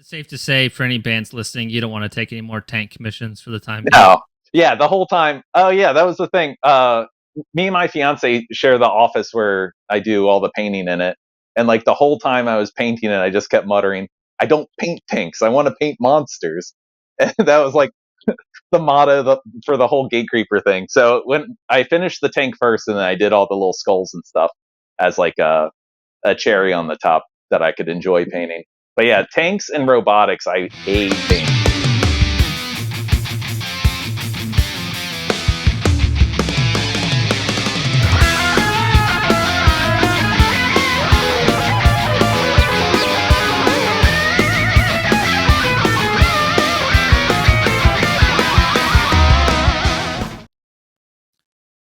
safe to say for any bands listening, you don't want to take any more tank commissions for the time being. No. Yeah, the whole time. Oh yeah, that was the thing. Me and my fiance share the office where I do all the painting in it. And like the whole time I was painting it, I just kept muttering, I don't paint tanks. I want to paint monsters. And that was like the motto for the whole Gatecreeper thing. So when I finished the tank first and then I did all the little skulls and stuff as like a cherry on the top that I could enjoy painting. But yeah, tanks and robotics, I hate painting.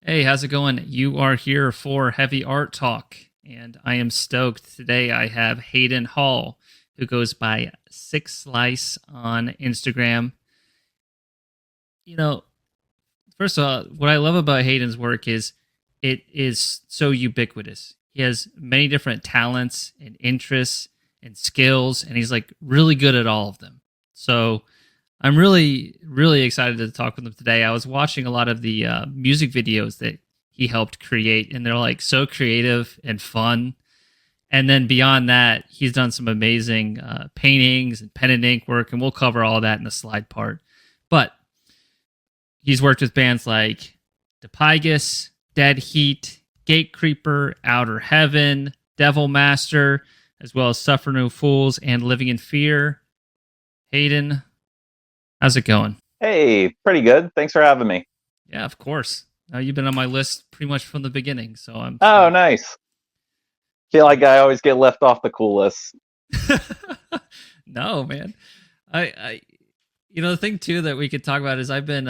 Hey, how's it going? You are here for Heavy Art Talk, and I am stoked. Today I have Hayden Hall, who goes by Six Slice on Instagram. You know, first of all, what I love about Hayden's work is it is so ubiquitous. He has many different talents and interests and skills, and he's like really good at all of them. So I'm really, really excited to talk with him today. I was watching a lot of the music videos that he helped create, and they're like so creative and fun. And then beyond that, he's done some amazing paintings and pen and ink work, and we'll cover all that in the slide part. But he's worked with bands like Dipygus, Dead Heat, Gatecreeper, Outer Heaven, Devil Master, as well as Suffer No Fools and Living in Fear. Hayden, how's it going? Hey, pretty good. Thanks for having me. Yeah, of course. You've been on my list pretty much from the beginning, so I'm. Oh, nice. Feel like I always get left off the cool list. No, man. The thing too that we could talk about is I've been,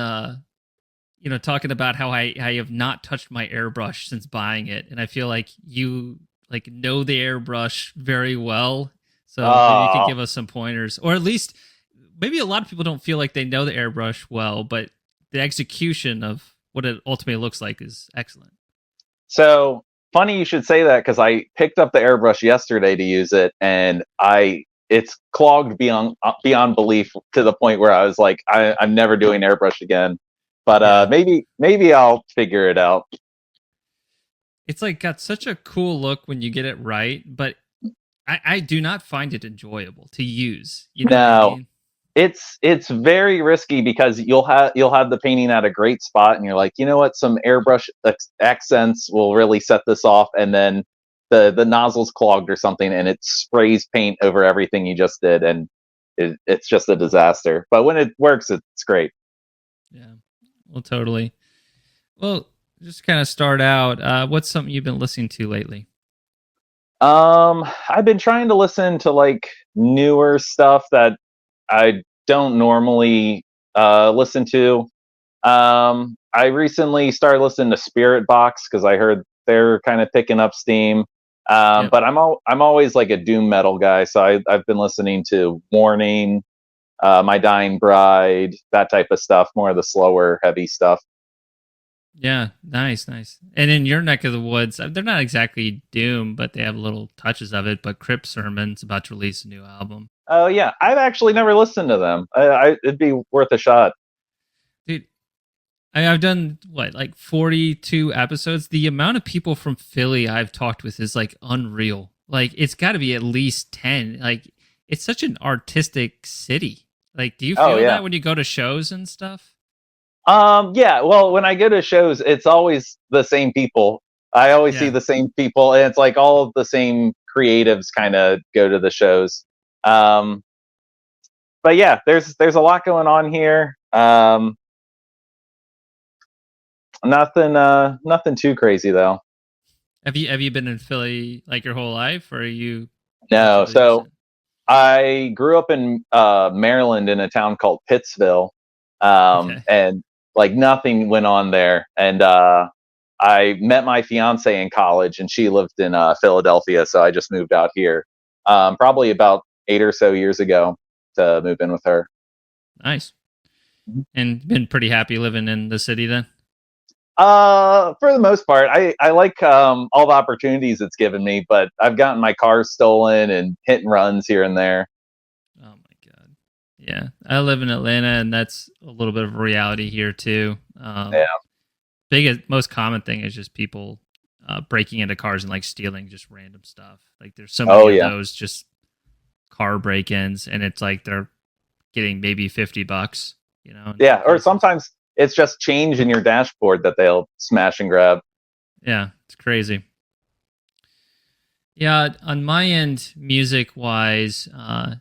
talking about how I have not touched my airbrush since buying it, and I feel like you know the airbrush very well, so maybe you could give us some pointers, or at least maybe a lot of people don't feel like they know the airbrush well, but the execution of what it ultimately looks like is excellent. So funny you should say that because I picked up the airbrush yesterday to use it, and it's clogged beyond belief to the point where I was like, I'm never doing airbrush again. But maybe I'll figure it out. It's like got such a cool look when you get it right, but I do not find it enjoyable to use. You know no. what I mean? It's very risky because you'll have the painting at a great spot, and you're like, you know what, some airbrush accents will really set this off, and then the nozzle's clogged or something, and it sprays paint over everything you just did, and it's just a disaster. But when it works, it's great. Yeah, well, totally. Well, just kind of start out. What's something you've been listening to lately? I've been trying to listen to like newer stuff that I don't normally listen to. I recently started listening to Spirit Box because I heard they're kind of picking up steam. Yep. But I'm always like a doom metal guy, so I've been listening to Warning, My Dying Bride, that type of stuff, more of the slower, heavy stuff. Yeah, nice. And in your neck of the woods, they're not exactly doom, but they have little touches of it. But Crypt Sermon's about to release a new album. Oh yeah, I've actually never listened to them. It'd be worth a shot. Dude, I've done like 42 episodes. The amount of people from Philly I've talked with is like unreal. Like it's got to be at least 10. Like it's such an artistic city. Like, do you feel that when you go to shows and stuff? Yeah. Well, when I go to shows, it's always the same people. I always see the same people, and it's like all of the same creatives kind of go to the shows. But yeah, there's a lot going on here. Nothing too crazy though. Have you been in Philly like your whole life, or are you? No. So I grew up in Maryland in a town called Pittsville, and like nothing went on there. And I met my fiance in college, and she lived in Philadelphia, so I just moved out here probably about 8 or so years ago to move in with her. Nice. And been pretty happy living in the city then? For the most part, I like all the opportunities it's given me, but I've gotten my car stolen and hit and runs here and there. Oh my God. Yeah, I live in Atlanta, and that's a little bit of a reality here too. Yeah. Biggest, most common thing is just people breaking into cars and like stealing just random stuff. Like there's so Oh many of yeah. those just car break-ins, and it's like they're getting maybe $50, in some Yeah. Or cases. sometimes it's just change in your dashboard that they'll smash and grab. Yeah, it's crazy. Yeah, on my end, music wise, I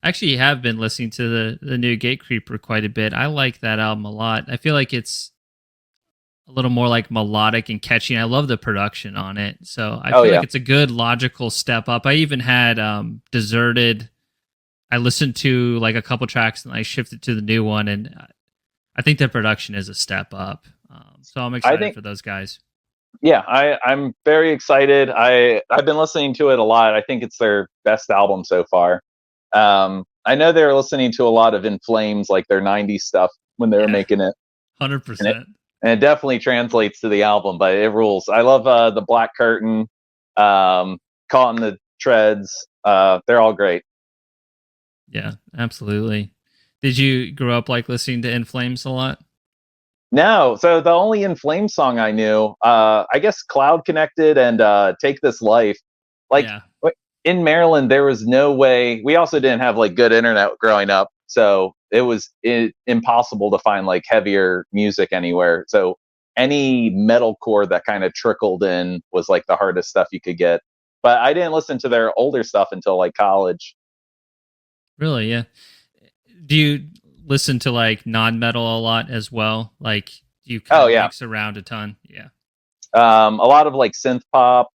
actually have been listening to the new Gatecreeper quite a bit. I like that album a lot. I feel like it's a little more like melodic and catchy. And I love the production on it. So I Oh feel like yeah. it's a good logical step up. I even had Deserted. I listened to like a couple tracks and I shifted to the new one, and I think the production is a step up. So I'm I excited think for those guys. yeah, I'm very excited. I've been listening to it a lot. I think it's their best album so far. I know they were listening to a lot of In Flames, like their '90s stuff when they were Yeah, making it, and it 100%. and it definitely translates to the album. But it rules. I love the Black Curtain, Caught in the Treads. They're all great. Yeah, absolutely. Did you grow up like listening to In Flames a lot? No, so the only In Flames song I knew, I guess Cloud Connected and Take This Life. Like Yeah. in Maryland, there was no way. We also didn't have like good internet growing up, so it was impossible to find like heavier music anywhere. So any metalcore that kind of trickled in was like the hardest stuff you could get. But I didn't listen to their older stuff until like college. Really? Yeah. Do you listen to like non-metal a lot as well? Like do you kind Oh of yeah, mix around a ton? Yeah. a lot of like synth pop.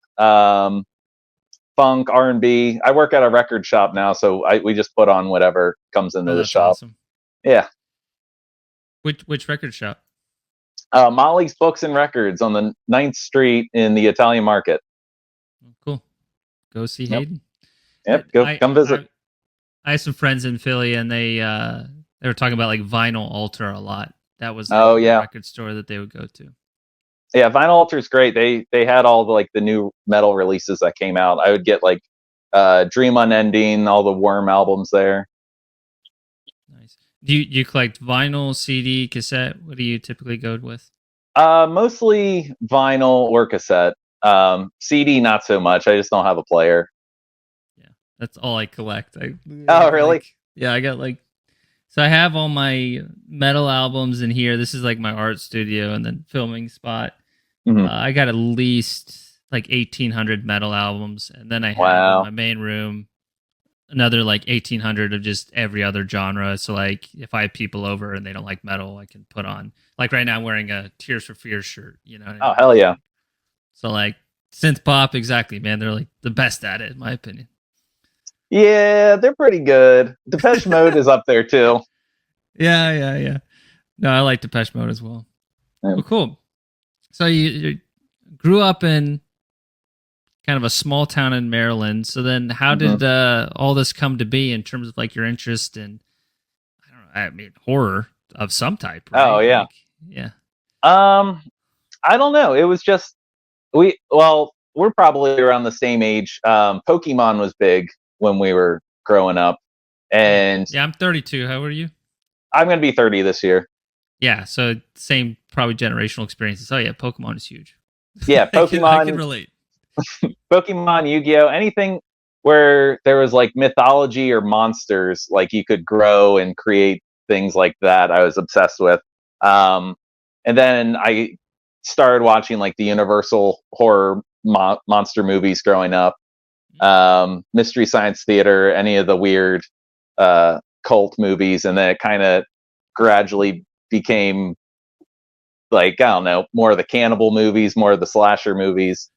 Funk, R&B. I work at a record shop now, so we just put on whatever comes into Oh, the that's shop. awesome. Yeah. Which record shop? Molly's Books and Records on the 9th Street in the Italian Market. Oh, cool. Go see Yep. Hayden. Yep. Go I come visit. I have some friends in Philly, and they were talking about like Vinyl Altar a lot. That was like Oh the yeah. record store that they would go to. Yeah, Vinyl Alter's great. They had all the like the new metal releases that came out. I would get like Dream Unending, all the Worm albums there. Nice. Do you collect vinyl, CD, cassette? What do you typically go with? Mostly vinyl or cassette. CD not so much. I just don't have a player. Yeah, that's all I collect. I Oh, have really? like yeah, I got like so I have all my metal albums in here. This is like my art studio and then filming spot. Mhm. I got at least like 1,800 metal albums, and then I have in Wow. my main room another like 1,800 of just every other genre. So like if I have people over and they don't like metal, I can put on like right now I'm wearing a Tears for Fears shirt. You know what I Oh, mean? hell yeah. So like synth pop, exactly, man. They're like the best at it, in my opinion. Yeah, they're pretty good. Depeche Mode is up there too. Yeah. No, I like Depeche Mode as well. Yeah. Well, cool. So you grew up in kind of a small town in Maryland. So then, how Mhm. did all this come to be in terms of like your interest in, I don't know, I mean, horror of some type, Oh right? yeah. Like, yeah, Um, I don't know. It was just we're probably around the same age. Pokemon was big when we were growing up, yeah, and yeah. I'm 32. How old are you? I'm gonna be 30 this year. Yeah, so same probably generational experiences. Oh yeah, Pokemon is huge. Yeah, I can Pokemon, relate. Yu-Gi-Oh, anything where there was like mythology or monsters, like you could grow and create things like that. I was obsessed with. Um, and then I started watching like the Universal horror monster movies growing up. Mystery Science Theater, any of the weird cult movies, and then it kind of gradually became like I don't know, more of the cannibal movies, more of the slasher movies,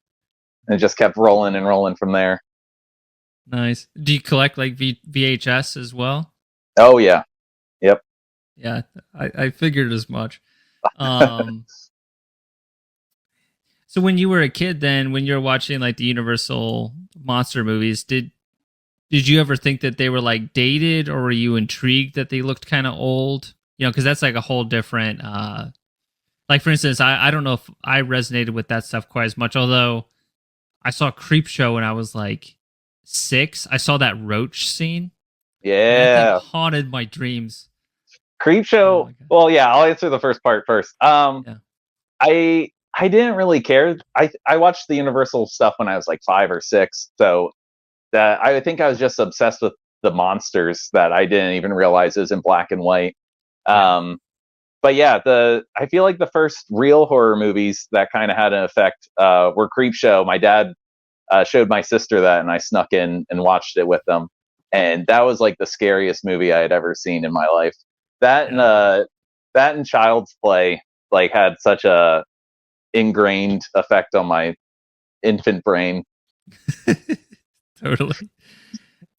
and it just kept rolling and rolling from there. Nice. Do you collect like VHS as well? Oh yeah, yep. Yeah, I figured as much. Um, so when you were a kid, then when you were watching like the Universal monster movies, did you ever think that they were like dated, or were you intrigued that they looked kind of old? You know, because that's like a whole different. Like for instance, I don't know if I resonated with that stuff quite as much. Although I saw Creep Show when I was like 6. I saw that roach scene. Man, that thing Yeah. haunted my dreams. Oh Creepshow. my god. Well, yeah, I'll answer the first part first. Yeah. I didn't really care. I watched the Universal stuff when I was like 5 or 6, so that I think I was just obsessed with the monsters that I didn't even realize is in black and white. Yeah. Um, but yeah, the I feel like the first real horror movies that kind of had an effect were Creepshow. My dad showed my sister that, and I snuck in and watched it with them, and that was like the scariest movie I had ever seen in my life. That and Yeah, I bet. that and Child's Play like had such a ingrained effect on my infant brain. Totally.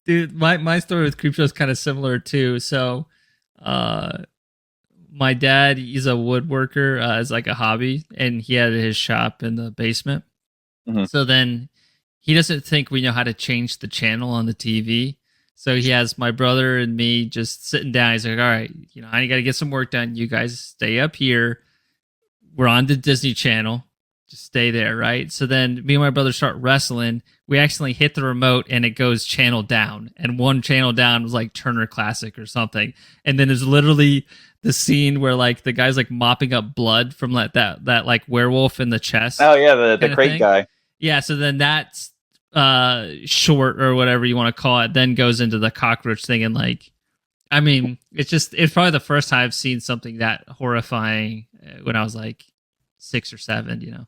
Dude, my story with Creepshow is kind of similar too. So, uh, my dad, he's a woodworker as like a hobby, and he had his shop in the basement. Mhm. So then he doesn't think we know how to change the channel on the TV. So he has my brother and me just sitting down. He's like, all right, I got to get some work done. You guys stay up here. We're on the Disney Channel. Just stay there, right? So then me and my brother start wrestling. We accidentally hit the remote and it goes channel down. And one channel down was like Turner Classic or something. And then there's literally the scene where like the guy's like mopping up blood from like that like werewolf in the chest Oh yeah, the kind of crate thing. guy. Yeah, so then that's short or whatever you want to call it, then goes into the cockroach thing. And like, I mean, it's probably the first time I've seen something that horrifying when I was like 6 or 7.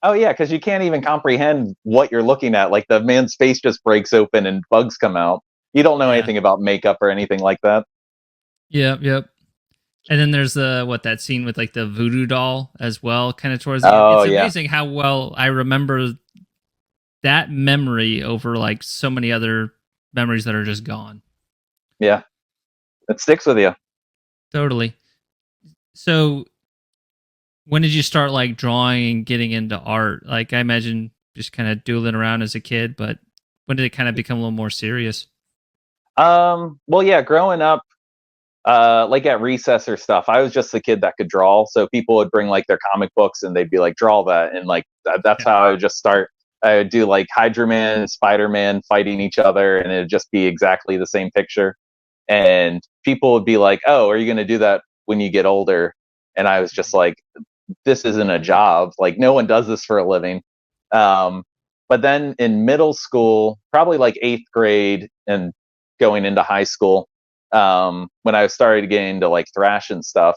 Oh yeah, because you can't even comprehend what you're looking at. Like the man's face just breaks open and bugs come out. You don't know Yeah. anything about makeup or anything like that. Yep. And then there's that scene with like the voodoo doll as well, kind of towards the end. Oh It's yeah, amazing how well I remember that memory over like so many other memories that are just gone. yeah, it sticks with you. Totally. So when did you start like drawing and getting into art? Like I imagine just kind of doodling around as a kid, but when did it kind of become a little more serious? Well, yeah, growing up, like at recess or stuff, I was just the kid that could draw. So people would bring like their comic books and they'd be like, draw that. And like, that's Yeah. how I would just start. I would do like Hydra Man and Spider Man fighting each other, and it'd just be exactly the same picture. And people would be like, oh, are you going to do that when you get older? And I was just like, this isn't a job. Like, no one does this for a living. Um, but then in middle school, probably like 8th grade and going into high school, when I started getting into like thrash and stuff,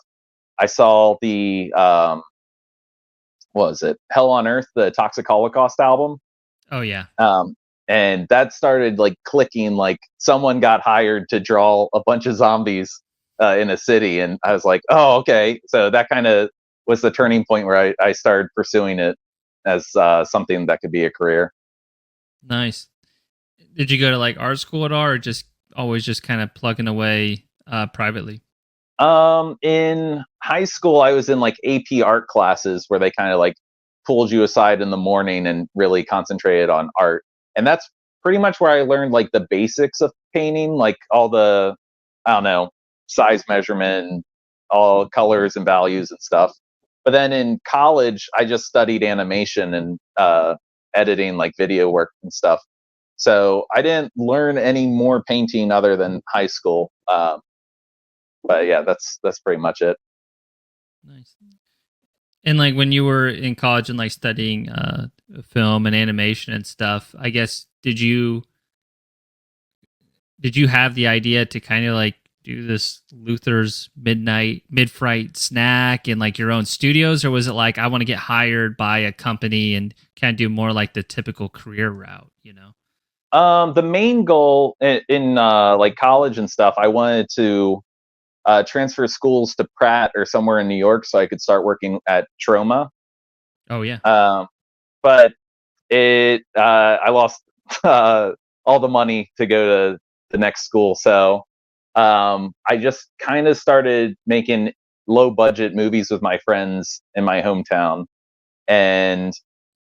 I saw the what was it, Hell on Earth, the Toxic Holocaust album. Oh yeah. Um, and that started like clicking. Like someone got hired to draw a bunch of zombies in a city, and I was like, oh okay. So that kind of was the turning point where I started pursuing it as something that could be a career. Nice. Did you go to like art school at all, or just always just kind of plugging away privately? In high school, I was in like AP art classes where they kind of like pulled you aside in the morning and really concentrated on art. And that's pretty much where I learned like the basics of painting, like all the, I don't know, size measurement, and all colors and values and stuff. But then in college, I just studied animation and editing, like video work and stuff. So I didn't learn any more painting other than high school. But yeah, that's pretty much it. Nice. And like when you were in college and like studying film and animation and stuff, I guess did you have the idea to kind of like do this Luther's Midfright snack in like your own studios, or was it like I want to get hired by a company and kind of do more like the typical career route? The main goal in like college and stuff, I wanted to transfer schools to Pratt or somewhere in New York so I could start working at Troma. Oh yeah. But I lost all the money to go to the next school, so I just kind of started making low budget movies with my friends in my hometown. And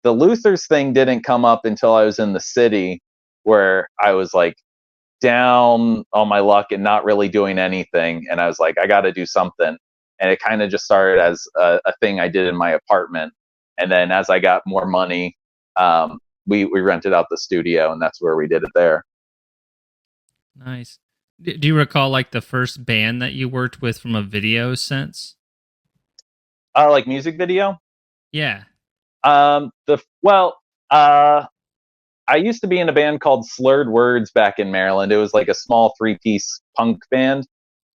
the Luther's thing didn't come up until I was in the city, where I was like down on my luck and not really doing anything. And I was like, I got to do something. And it kind of just started as a thing I did in my apartment. And then as I got more money, we rented out the studio, and that's where we did it there. Nice. Do you recall like the first band that you worked with from a video sense? Like music video. Yeah. The well, I used to be in a band called Slurred Words back in Maryland. It was like a small 3-piece punk band.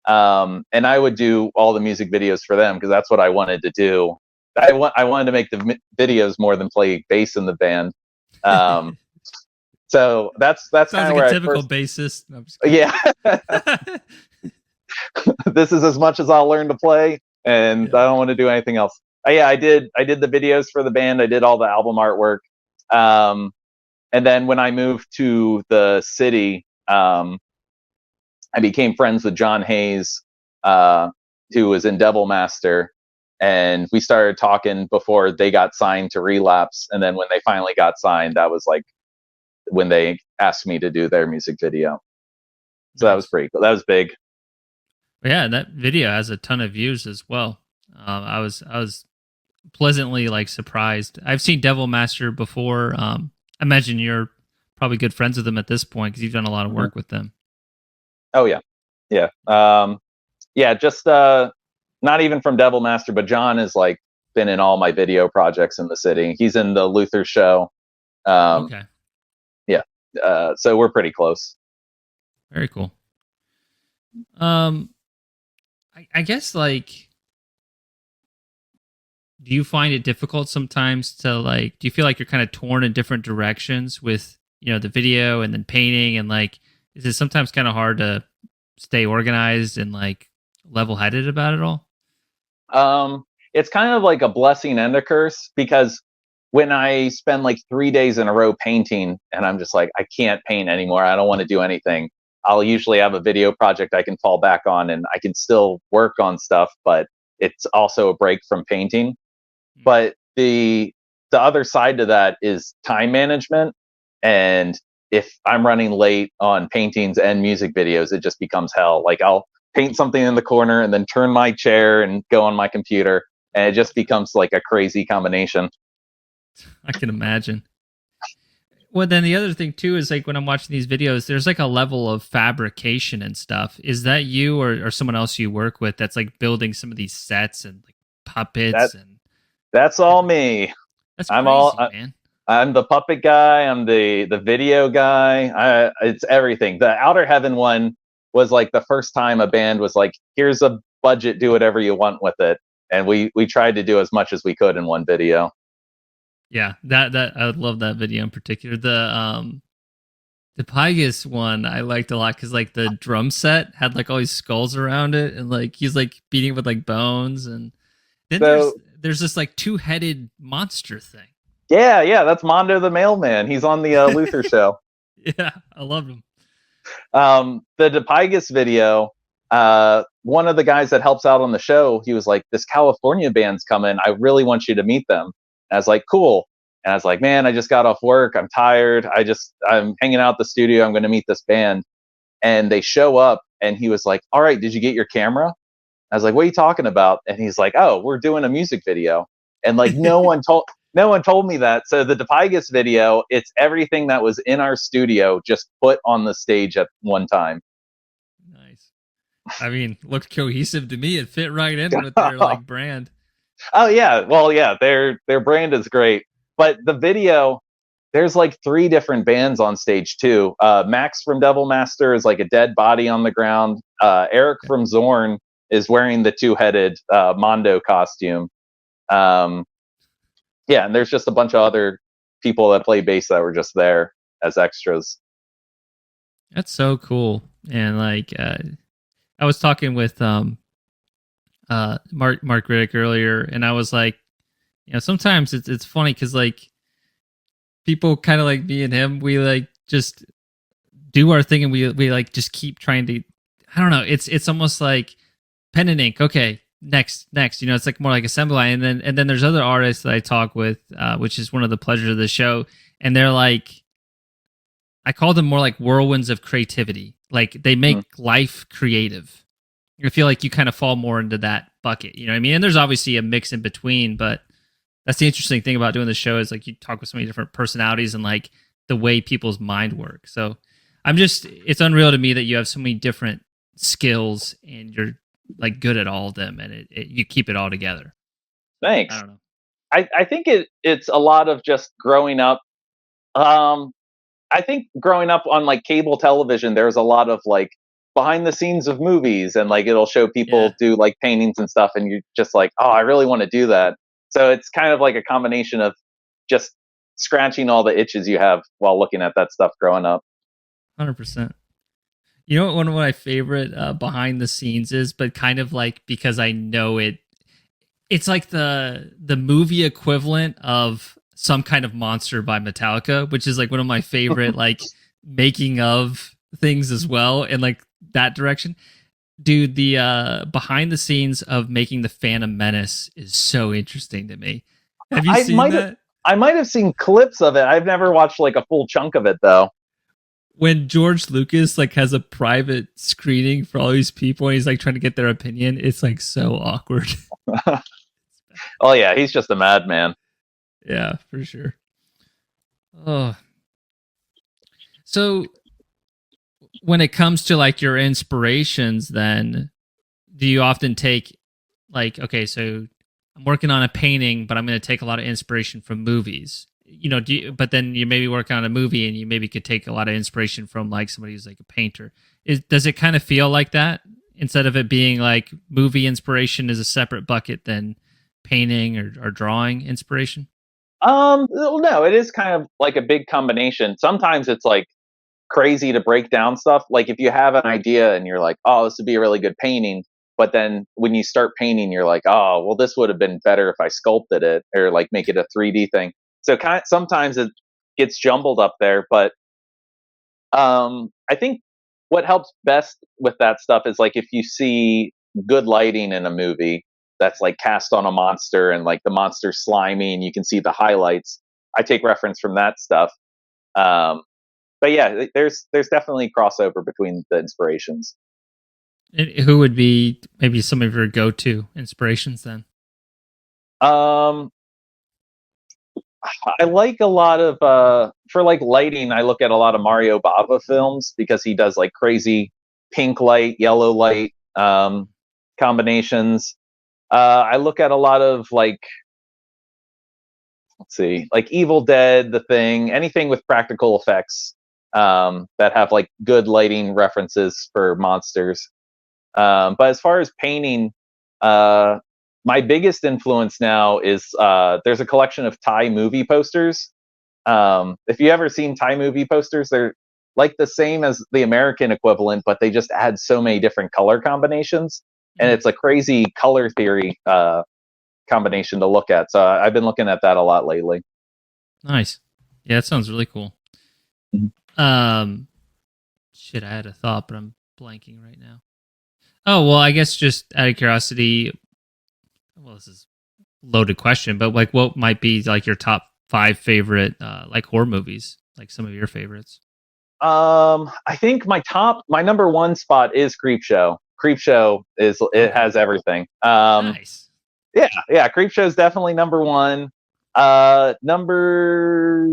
And I would do all the music videos for them because that's what I wanted to do. I wanted to make the videos more than play bass in the band. Um, so that's Sounds kind like of a where typical I first. bassist. No, I'm just Yeah, this is as much as I'll learn to play, and yeah. I don't want to do anything else. Yeah, I did the videos for the band. I did all the album artwork. Um, and then when I moved to the city, I became friends with John Hayes, who was in Devil Master, and we started talking before they got signed to Relapse. And then when they finally got signed, that was like when they asked me to do their music video. So that was Nice. pretty cool. That was big. Yeah, that video has a ton of views as well. I was pleasantly like surprised. I've seen Devil Master before. I imagine you're probably good friends with them at this point because you've done a lot of Mhm. work with them. Oh yeah, yeah, yeah. Just not even from Devil Master, but John has like been in all my video projects in the city. He's in the Luther show. Um, Okay, yeah, so we're pretty close. very cool. Um, I guess like, do you find it difficult sometimes to like? Do you feel like you're kind of torn in different directions with the video and then painting and like? Is it sometimes kind of hard to stay organized and like level headed about it all? It's kind of like a blessing and a curse because when I spend like 3 days in a row painting and I'm just like, I can't paint anymore. I don't want to do anything. I'll usually have a video project I can fall back on and I can still work on stuff, but it's also a break from painting. But the other side to that is time management. And if I'm running late on paintings and music videos, it just becomes hell. Like I'll paint something in the corner and then turn my chair and go on my computer, and it just becomes like a crazy combination. I can imagine. Well, then the other thing too is like when I'm watching these videos, there's like a level of fabrication and stuff. Is that you or someone else you work with that's like building some of these sets and like That puppets and that's all different? me. That's I'm all crazy, man. I'm the puppet guy. I'm the video guy. It's everything. The Outer Heaven one was like the first time a band was like, "Here's a budget. Do whatever you want with it." And we tried to do as much as we could in one video. Yeah, that I would love that video in particular. The Pygus one I liked a lot because like the drum set had like all these skulls around it and like he's like beating with like bones and then So there's this like two-headed monster thing. yeah, that's Mondo the Mailman. He's on the Luther show. Yeah, I love him. The Dipygus video, one of the guys that helps out on the show, he was like, "This California band's coming. I really want you to meet them." And I was like, "Cool." And I was like, "Man, I just got off work. I'm tired. I'm hanging out at the studio. I'm going to meet this band." And they show up, and he was like, "All right, did you get your camera?" I was like, "What are you talking about?" And he's like, "Oh, we're doing a music video." And like no one told me that. So the Dipygus video, it's everything that was in our studio just put on the stage at one time. Nice. I mean, looked cohesive to me. It fit right in with their like brand. Oh yeah, well yeah, their brand is great. But the video, there's like three different bands on stage too. Max from Devil Master is like a dead body on the ground. Eric Okay. from Zorn is wearing the two-headed Mondo costume. Um, yeah, and there's just a bunch of other people that play bass that were just there as extras. That's so cool. And like I was talking with Mark Riddick earlier and I was like, sometimes it's funny cuz like people kind of like me and him, we like just do our thing and we like just keep trying to I don't know, it's almost like pen and ink. Okay, next. It's like more like assembly line. And then there's other artists that I talk with, which is one of the pleasures of the show. And they're like, I call them more like whirlwinds of creativity. Like they make life creative. I feel like you kind of fall more into that bucket. You know what I mean? And there's obviously a mix in between, but that's the interesting thing about doing the show is like you talk with so many different personalities and like the way people's mind work. So It's unreal to me that you have so many different skills and you're like good at all of them, and you keep it all together. Thanks. I don't know. I think it's a lot of just growing up. I think growing up on like cable television, there's a lot of like behind the scenes of movies, and like it'll show people do like paintings and stuff, and you're just like, oh, I really want to do that. So it's kind of like a combination of just scratching all the itches you have while looking at that stuff growing up. 100%. You know what one of my favorite behind the scenes is, but kind of like because I know it. It's like the movie equivalent of Some Kind of Monster by Metallica, which is like one of my favorite like making of things as well, and like that direction. Dude, the behind the scenes of making the Phantom Menace is so interesting to me. Have you seen that? I might have seen clips of it. I've never watched like a full chunk of it though. When George Lucas like has a private screening for all these people and he's like trying to get their opinion, it's like so awkward. Oh yeah, he's just a madman. Yeah, for sure. Oh. So when it comes to like your inspirations, then do you often take like, okay, so I'm working on a painting, but I'm going to take a lot of inspiration from movies. You know, but then you maybe work on a movie and you maybe could take a lot of inspiration from like somebody who's like a painter. Does it kind of feel like that instead of it being like movie inspiration is a separate bucket than painting or drawing inspiration? No, it is kind of like a big combination. Sometimes it's like crazy to break down stuff. Like if you have an idea and you're like, oh, this would be a really good painting. But then when you start painting, you're like, oh, well, this would have been better if I sculpted it or like make it a 3D thing. So sometimes it gets jumbled up there, but I think what helps best with that stuff is like if you see good lighting in a movie that's like cast on a monster and like the monster's slimy and you can see the highlights. I take reference from that stuff. But yeah, there's definitely crossover between the inspirations. And who would be maybe some of your go-to inspirations then? I like a lot of for like lighting. I look at a lot of Mario Bava films because he does like crazy pink light, yellow light combinations. I look at a lot of like, let's see, like Evil Dead, The Thing, anything with practical effects that have like good lighting references for monsters. But as far as painting, my biggest influence now is there's a collection of Thai movie posters. If you ever seen Thai movie posters, they're like the same as the American equivalent, but they just add so many different color combinations. And it's a crazy color theory combination to look at. So I've been looking at that a lot lately. Nice. Yeah, that sounds really cool. Shit, I had a thought, but I'm blanking right now. Oh, well, I guess just out of curiosity, well, this is a loaded question, but like what might be like your top 5 favorite like horror movies, like some of your favorites? I think my number one spot is Creepshow. Creepshow has everything. Nice. Yeah, Creepshow is definitely number one. Number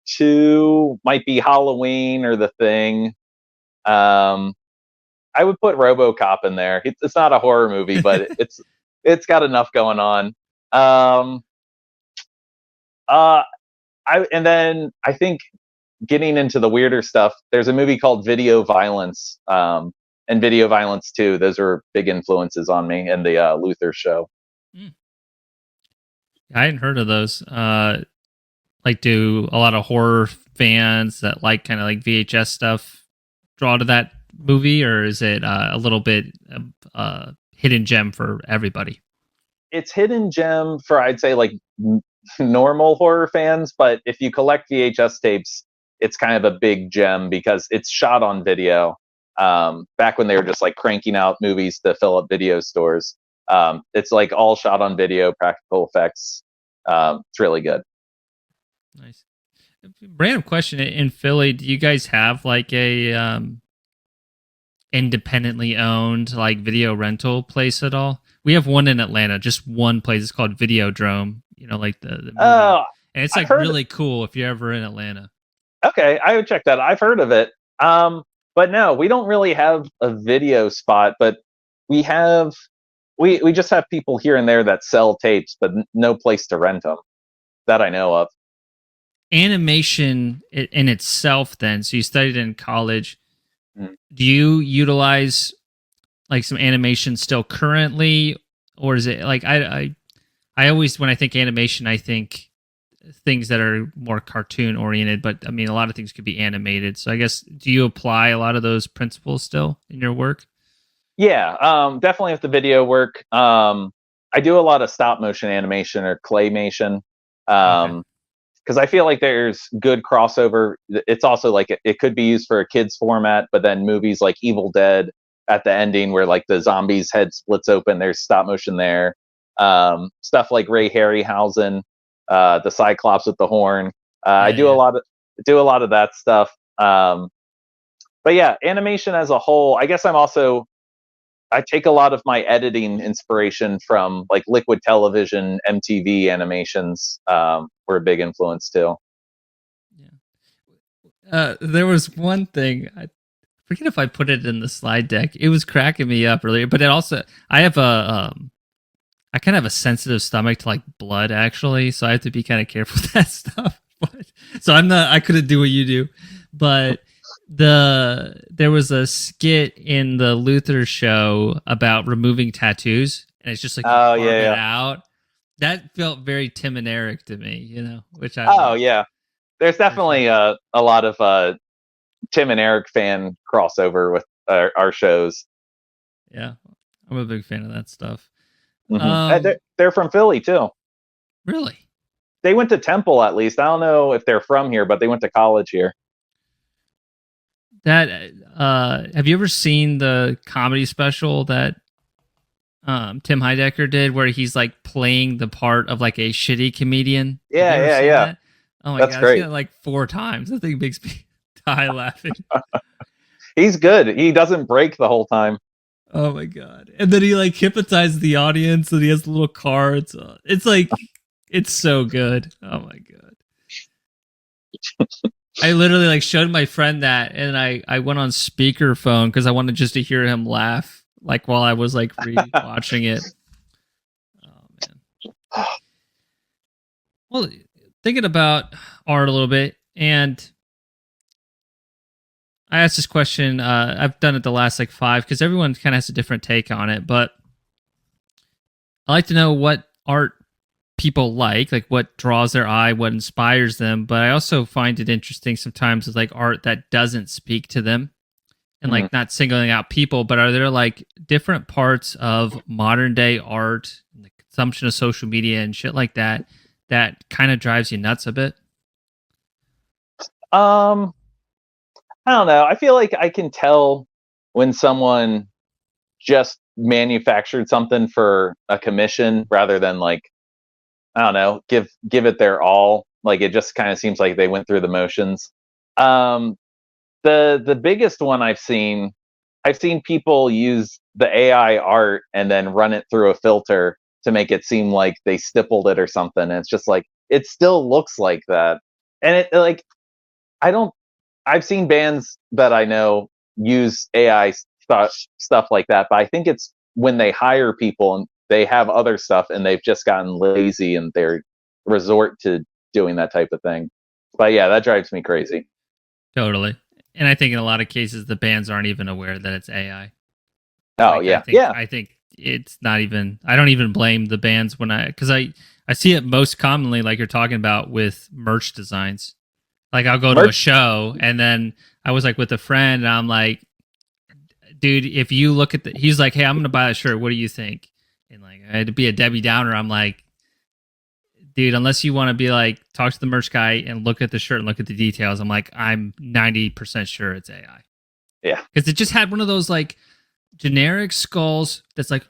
2 might be Halloween or The Thing. I would put RoboCop in there. It's not a horror movie, but it's got enough going on. And then I think getting into the weirder stuff, there's a movie called Video Violence, and Video Violence 2. Those are big influences on me, and the Luther Show. I hadn't heard of those. Like, do a lot of horror fans that like kind of like VHS stuff draw to that movie, or is it a little bit hidden gem for everybody? It's hidden gem for, I'd say, like normal horror fans, but if you collect VHS tapes, it's kind of a big gem because it's shot on video. Back when they were just like cranking out movies to fill up video stores, it's like all shot on video, practical effects. It's really good. Nice. Random question: in Philly, do you guys have like a independently owned like video rental place at all? We have one in Atlanta, just one place. It's called Videodrome. You know, like the movie. And it's like really cool if you're ever in Atlanta. Okay, I would check that. I've heard of it. But no, we don't really have a video spot, but we have we just have people here and there that sell tapes, but no place to rent them that I know of. Animation in itself, then. So you studied in college. Mm. Do you utilize like some animation still currently, or is it like I always, when I think animation, I think things that are more cartoon oriented, but I mean a lot of things could be animated. So I guess, do you apply a lot of those principles still in your work? Yeah, definitely with the video work. I do a lot of stop motion animation or claymation. Okay. Because I feel like there's good crossover. It's also like it could be used for a kids format, but then movies like Evil Dead at the ending where like the zombie's head splits open, there's stop motion there. Stuff like Ray Harryhausen, the Cyclops with the horn. I Yeah, do a yeah. lot of that stuff. But yeah, animation as a whole. I guess I take a lot of my editing inspiration from like Liquid Television, MTV animations. Were a big influence too. Yeah. There was one thing, I forget if I put it in the slide deck. It was cracking me up earlier, but it also, I have I kind of have a sensitive stomach to like blood, actually, so I have to be kind of careful with that stuff. But so I couldn't do what you do, but there was a skit in the Luther show about removing tattoos, and it's just like you Oh carve it yeah, out. That felt very Tim and Eric to me, which I yeah. Oh love yeah. There's for sure. definitely a lot of Tim and Eric fan crossover with our shows. Yeah, I'm a big fan of that stuff. They're from Philly too. Really? They went to Temple at least. I don't know if they're from here, but they went to college here. That have you ever seen the comedy special that Tim Heidecker did, where he's like playing the part of like a shitty comedian? Have you Yeah, ever yeah, seen yeah. that? Oh my That's god, I've seen great. it like 4 times. That thing makes me die laughing. He's good. He doesn't break the whole time. Oh my god! And then he like hypnotizes the audience, and he has little cards. It's like, it's so good. Oh my god! I literally like showed my friend that, and I went on speakerphone because I wanted just to hear him laugh, like while I was like re-watching it. Oh man. Well, thinking about art a little bit, and I asked this question. I've done it the last like 5 because everyone kind of has a different take on it, but I like to know what art people like what draws their eye, what inspires them. But I also find it interesting sometimes with like art that doesn't speak to them, and Mhm. like not singling out people, but are there like different parts of modern day art, and the consumption of social media and shit like that, that kind of drives you nuts a bit? Um, I don't know. I feel like I can tell when someone just manufactured something for a commission rather than like I don't know, give it their all. Like it just kind of seems like they went through the motions. Um, the biggest one I've seen people use the AI art and then run it through a filter to make it seem like they stippled it or something. And it's just like it still looks like that. And it like I don't I've seen bands that I know use AI stuff like that, but I think it's when they hire people and they have other stuff and they've just gotten lazy and they're resort to doing that type of thing. But yeah, that drives me crazy. Totally. And I think in a lot of cases the bands aren't even aware that it's AI. Oh Like yeah, yeah. I think it's not even, I don't even blame the bands when cuz I see it most commonly like you're talking about with merch designs. Like I'll go to a Merch. show, and then I was like with a friend, and I'm like, dude, if you look at he's like, hey, I'm going to buy a shirt. What do you think? And like, I had to be a Debbie Downer. I'm like, dude, unless you want to be like, talk to the merch guy and look at the shirt and look at the details, I'm like, I'm 90% sure it's AI. Yeah, Because it just had one of those like generic skulls that's like,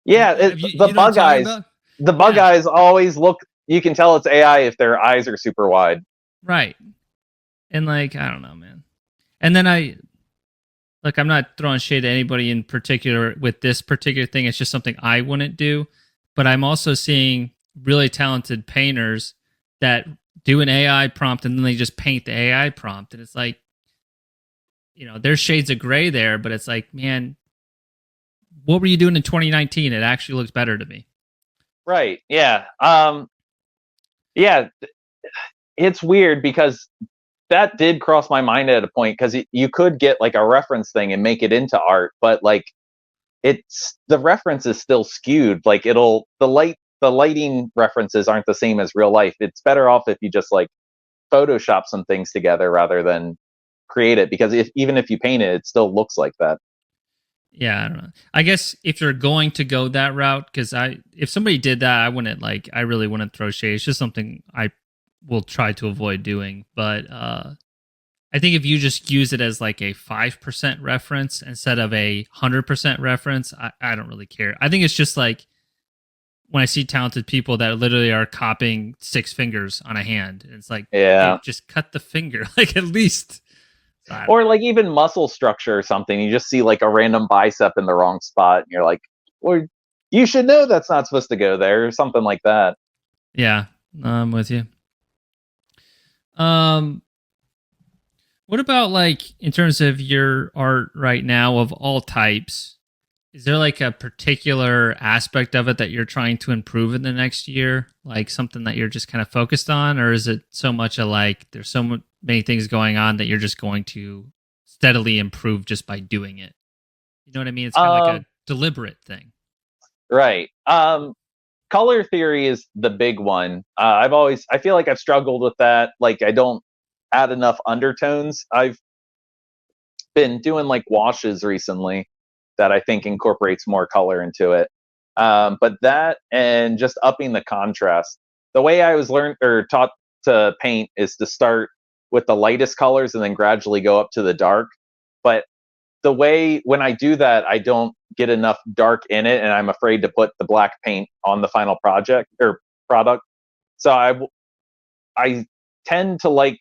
yeah. you know what I'm talking about? The bug Yeah, eyes always look. You can tell it's AI if their eyes are super wide. right. And like, I don't know, man. And then I'm not throwing shade at anybody in particular with this particular thing. It's just something I wouldn't do. But I'm also seeing really talented painters that do an AI prompt and then they just paint the AI prompt. And it's like, there's shades of gray there, but it's like, man, what were you doing in 2019? It actually looks better to me. Right. Yeah. Yeah. It's weird because that did cross my mind at a point, because you could get like a reference thing and make it into art, but like the reference is still skewed. Like the lighting references aren't the same as real life. It's better off if you just like Photoshop some things together rather than create it, because even if you paint it, it still looks like that. Yeah, I don't know. I guess if you're going to go that route, because if somebody did that, I really wouldn't throw shade. It's just something I will try to avoid doing. But I think if you just use it as like a 5% reference instead of a 100% reference, I don't really care. I think it's just like when I see talented people that literally are copying 6 fingers on a hand. And it's like, yeah, hey, just cut the finger, like at least. Or like even muscle structure or something. You just see like a random bicep in the wrong spot, and you're like, well, you should know that's not supposed to go there, or something like that. Yeah, I'm with you. What about like in terms of your art right now of all types? Is there like a particular aspect of it that you're trying to improve in the next year? Like something that you're just kind of focused on? Or is it so much like there's so many things going on that you're just going to steadily improve just by doing it? You know what I mean? It's kind of like a deliberate thing. Right. Color theory is the big one. I feel like I've struggled with that. Like I don't add enough undertones. I've been doing like washes recently that I think incorporates more color into it. But that and just upping the contrast. The way I was learned or taught to paint is to start with the lightest colors and then gradually go up to the dark. But the way when I do that, I don't get enough dark in it, and I'm afraid to put the black paint on the final project or product. So I tend to like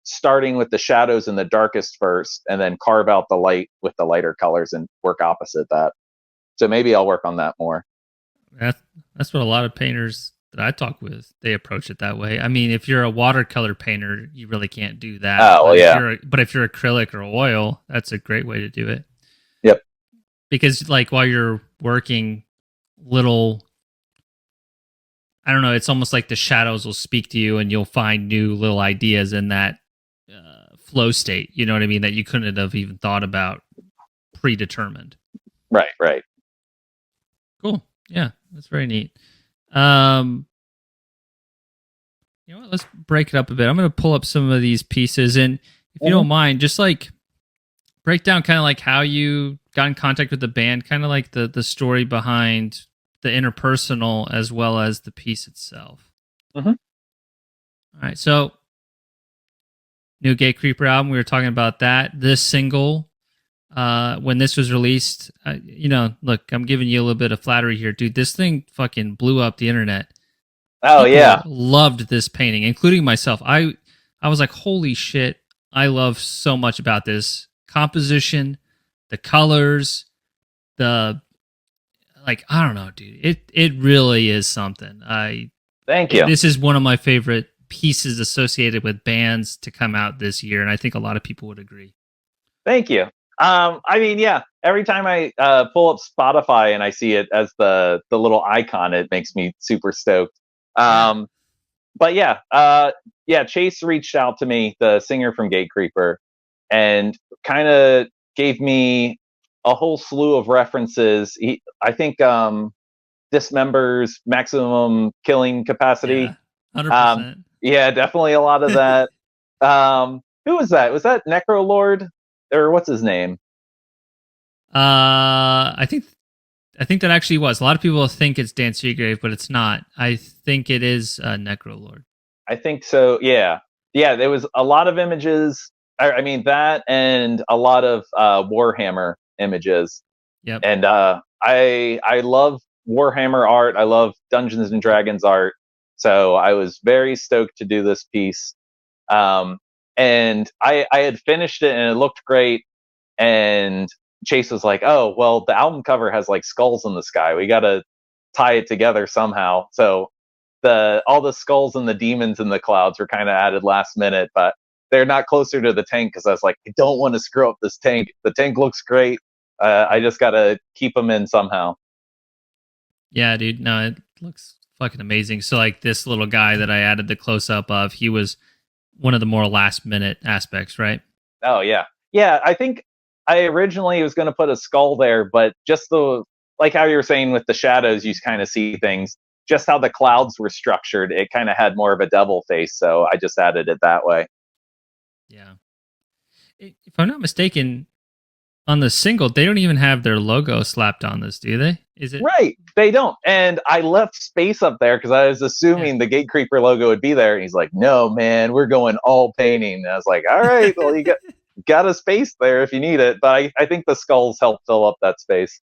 starting with the shadows and the darkest first, and then carve out the light with the lighter colors and work opposite that. So maybe I'll work on that more. That's what a lot of painters that I talk with, they approach it that way. I mean, if you're a watercolor painter, you really can't do that. Oh, well, yeah. But if you're acrylic or oil, that's a great way to do it. Yep. Because like while you're working, I don't know, it's almost like the shadows will speak to you and you'll find new little ideas in that flow state. You know what I mean? That you couldn't have even thought about predetermined. Right. Cool. Yeah, that's very neat. You know what? Let's break it up a bit. I'm going to pull up some of these pieces, and if you don't mind, just like break down kind of like how you got in contact with the band, kind of like the story behind the interpersonal as well as the piece itself. Mm-hmm. All right, so new Gatecreeper album. We were talking about that. This single, when this was released, look, I'm giving you a little bit of flattery here, dude. This thing fucking blew up the internet. Oh, people yeah, loved this painting, including myself. I was like, holy shit! I love so much about this composition, the colors, I don't know, dude. It really is something. Thank you. This is one of my favorite pieces associated with bands to come out this year, and I think a lot of people would agree. Thank you. I mean, yeah, every time I pull up Spotify and I see it as the little icon, it makes me super stoked. But yeah, Chase reached out to me, the singer from Gatecreeper, and kind of gave me a whole slew of references. I think Dismember's maximum killing capacity. Yeah, 100%. Yeah, definitely a lot of that. Who was that? Was that Necrolord? Or what's his name? I think that actually was. A lot of people think it's Dan Seagrave, but it's not. I think it is Necrolord. I think so. Yeah. There was a lot of images. I mean that, and a lot of Warhammer images. Yep. And I love Warhammer art. I love Dungeons and Dragons art. So I was very stoked to do this piece. And I had finished it and it looked great. And Chase was like, oh, well, the album cover has like skulls in the sky. We got to tie it together somehow. So all the skulls and the demons in the clouds were kind of added last minute. But they're not closer to the tank because I was like, I don't want to screw up this tank. The tank looks great. I just gotta keep them in somehow. Yeah, dude. No, it looks fucking amazing. So like this little guy that I added the close up of, he was one of the more last minute aspects, right? Oh yeah, yeah. I think I originally was going to put a skull there, but just the like how you were saying with the shadows, you kind of see things. Just how the clouds were structured, it kind of had more of a devil face, so I just added it that way. Yeah. If I'm not mistaken, on the single, they don't even have their logo slapped on this, do they? Is it Right? They don't, and I left space up there because I was assuming the Gatecreeper logo would be there. And he's like, "No, man, we're going all painting." And I was like, "All right, well, you got a space there if you need it." But I think the skulls help fill up that space.